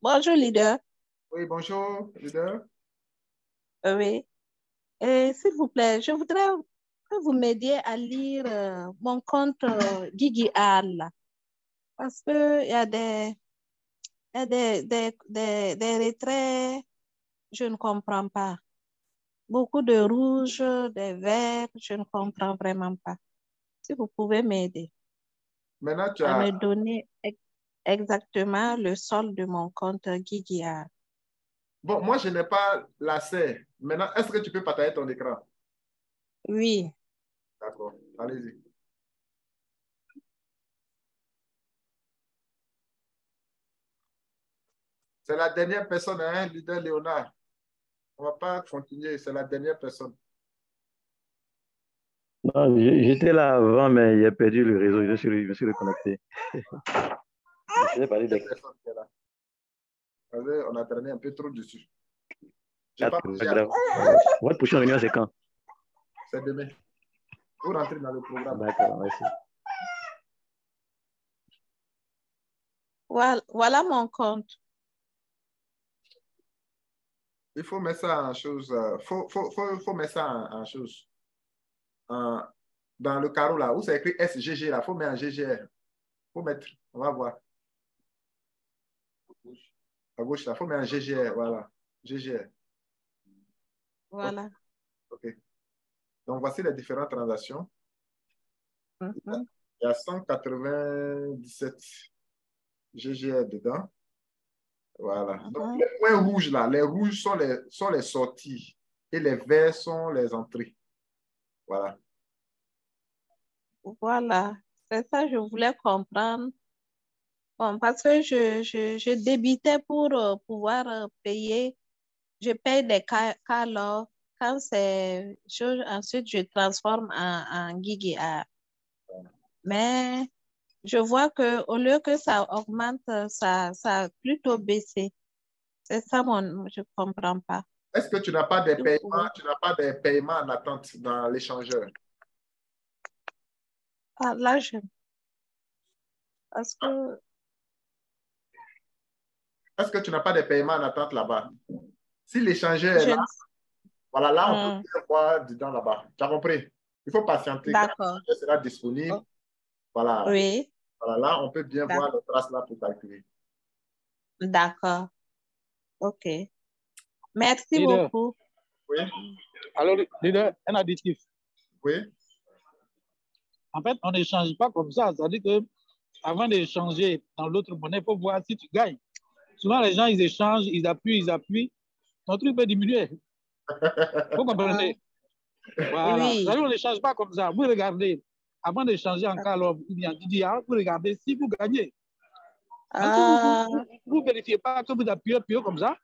Bonjour, leader. Oui, bonjour, leader. Oui. S'il vous plaît, je voudrais que vous m'aidiez à lire mon compte Gigi Al. Parce qu'il y a des retraits, je ne comprends pas. Beaucoup de rouge, des verts, je ne comprends vraiment pas. Si vous pouvez m'aider. Maintenant, tu à as... me donner exactement le solde de mon compte Gigi Al. Bon, moi, je n'ai pas l'accès. Maintenant, est-ce que tu peux partager ton écran? Oui. D'accord, allez-y. C'est la dernière personne, hein, leader Léonard. On ne va pas continuer, c'est la dernière personne. Non, j'étais là avant, mais il a perdu le réseau. Je me suis reconnecté. Je parler des personnes qui sont là. On a traîné un peu trop dessus. Votre prochaine réunion, c'est quand? C'est demain. Vous rentrez dans le programme. D'accord, merci. Voilà mon compte. Il faut mettre ça en chose. Faut mettre ça en chose. Dans le carreau là, où c'est écrit SGG là, il faut mettre en GGR. Faut mettre, on va voir. À gauche là, il faut mettre en GGR, voilà. GGR. Voilà. OK. Donc, voici les différentes transactions. Il y a 197 GGR dedans. Voilà. Donc, les points rouges là, les rouges sont les sorties et les verts sont les entrées. Voilà. Voilà. C'est ça que je voulais comprendre. Bon, parce que je débitais pour pouvoir payer. Je paye des Karlov. Quand c'est chose, ensuite je transforme en Gigi Al. Mais je vois qu'au lieu que ça augmente, ça a plutôt baissé. C'est ça, je ne comprends pas. Est-ce que tu n'as pas des paiements en attente dans l'échangeur? Ah, là, parce que... Est-ce que tu n'as pas de paiements en attente là-bas? Si l'échangeur est là, voilà, là, on peut bien voir dedans là-bas. Tu as compris? Il faut patienter. Quand l'échangeur sera disponible, voilà. Oui. Voilà, là, on peut bien voir les traces là pour calculer. D'accord. OK. Merci beaucoup. Oui. Alors, leader, un additif. Oui. En fait, on n'échange pas comme ça. C'est-à-dire qu'avant d'échanger dans l'autre monnaie, il faut voir si tu gagnes. Souvent, les gens, ils échangent, ils appuient. Ton truc peut diminuer. Vous comprenez? Voilà. Oui. On n'échange pas comme ça. Vous regardez, avant d'échanger en Kalov ou bien Didia, vous regardez si vous gagnez. Vous ne vérifiez pas que vous appuyez comme ça.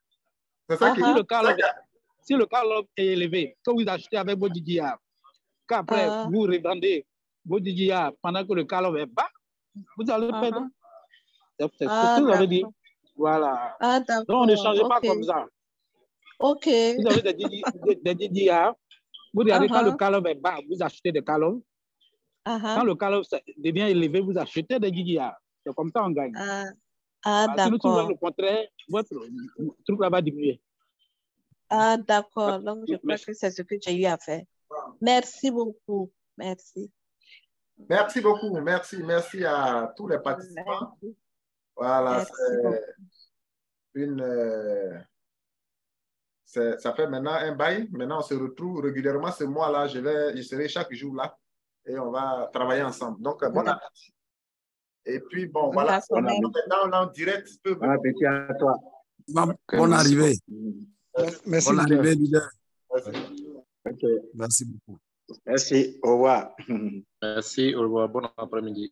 C'est ça qui si le Kalov est élevé, que vous achetez avec vos Didia, qu'après vous revendez vos Didia pendant que le Kalov est bas, vous allez perdre. C'est ce que vous avez dit. Voilà. Donc, on n'échange pas comme ça. OK. Vous avez des Didia. Vous regardez quand le Kalov est bas, vous achetez des Kalov. Quand le Kalov devient élevé, vous achetez des Didia. C'est comme ça on gagne. Si nous trouvons le contraire, votre truc là va diminuer. Ah, d'accord. Donc, je crois que c'est ce que j'ai eu à faire. Merci beaucoup. Merci. Merci beaucoup. Merci à tous les participants. Merci. Voilà, ça fait maintenant un bail. Maintenant, on se retrouve régulièrement ce mois-là. Je serai chaque jour là et on va travailler ensemble. Donc, bon appétit. Et puis, bon, voilà. Maintenant, on est en direct. Bon appétit à toi. Bonne arrivée. Merci. Bonne arrivée, leader. Okay. Merci beaucoup. Merci. Au revoir. Merci. Au revoir. Bon après-midi.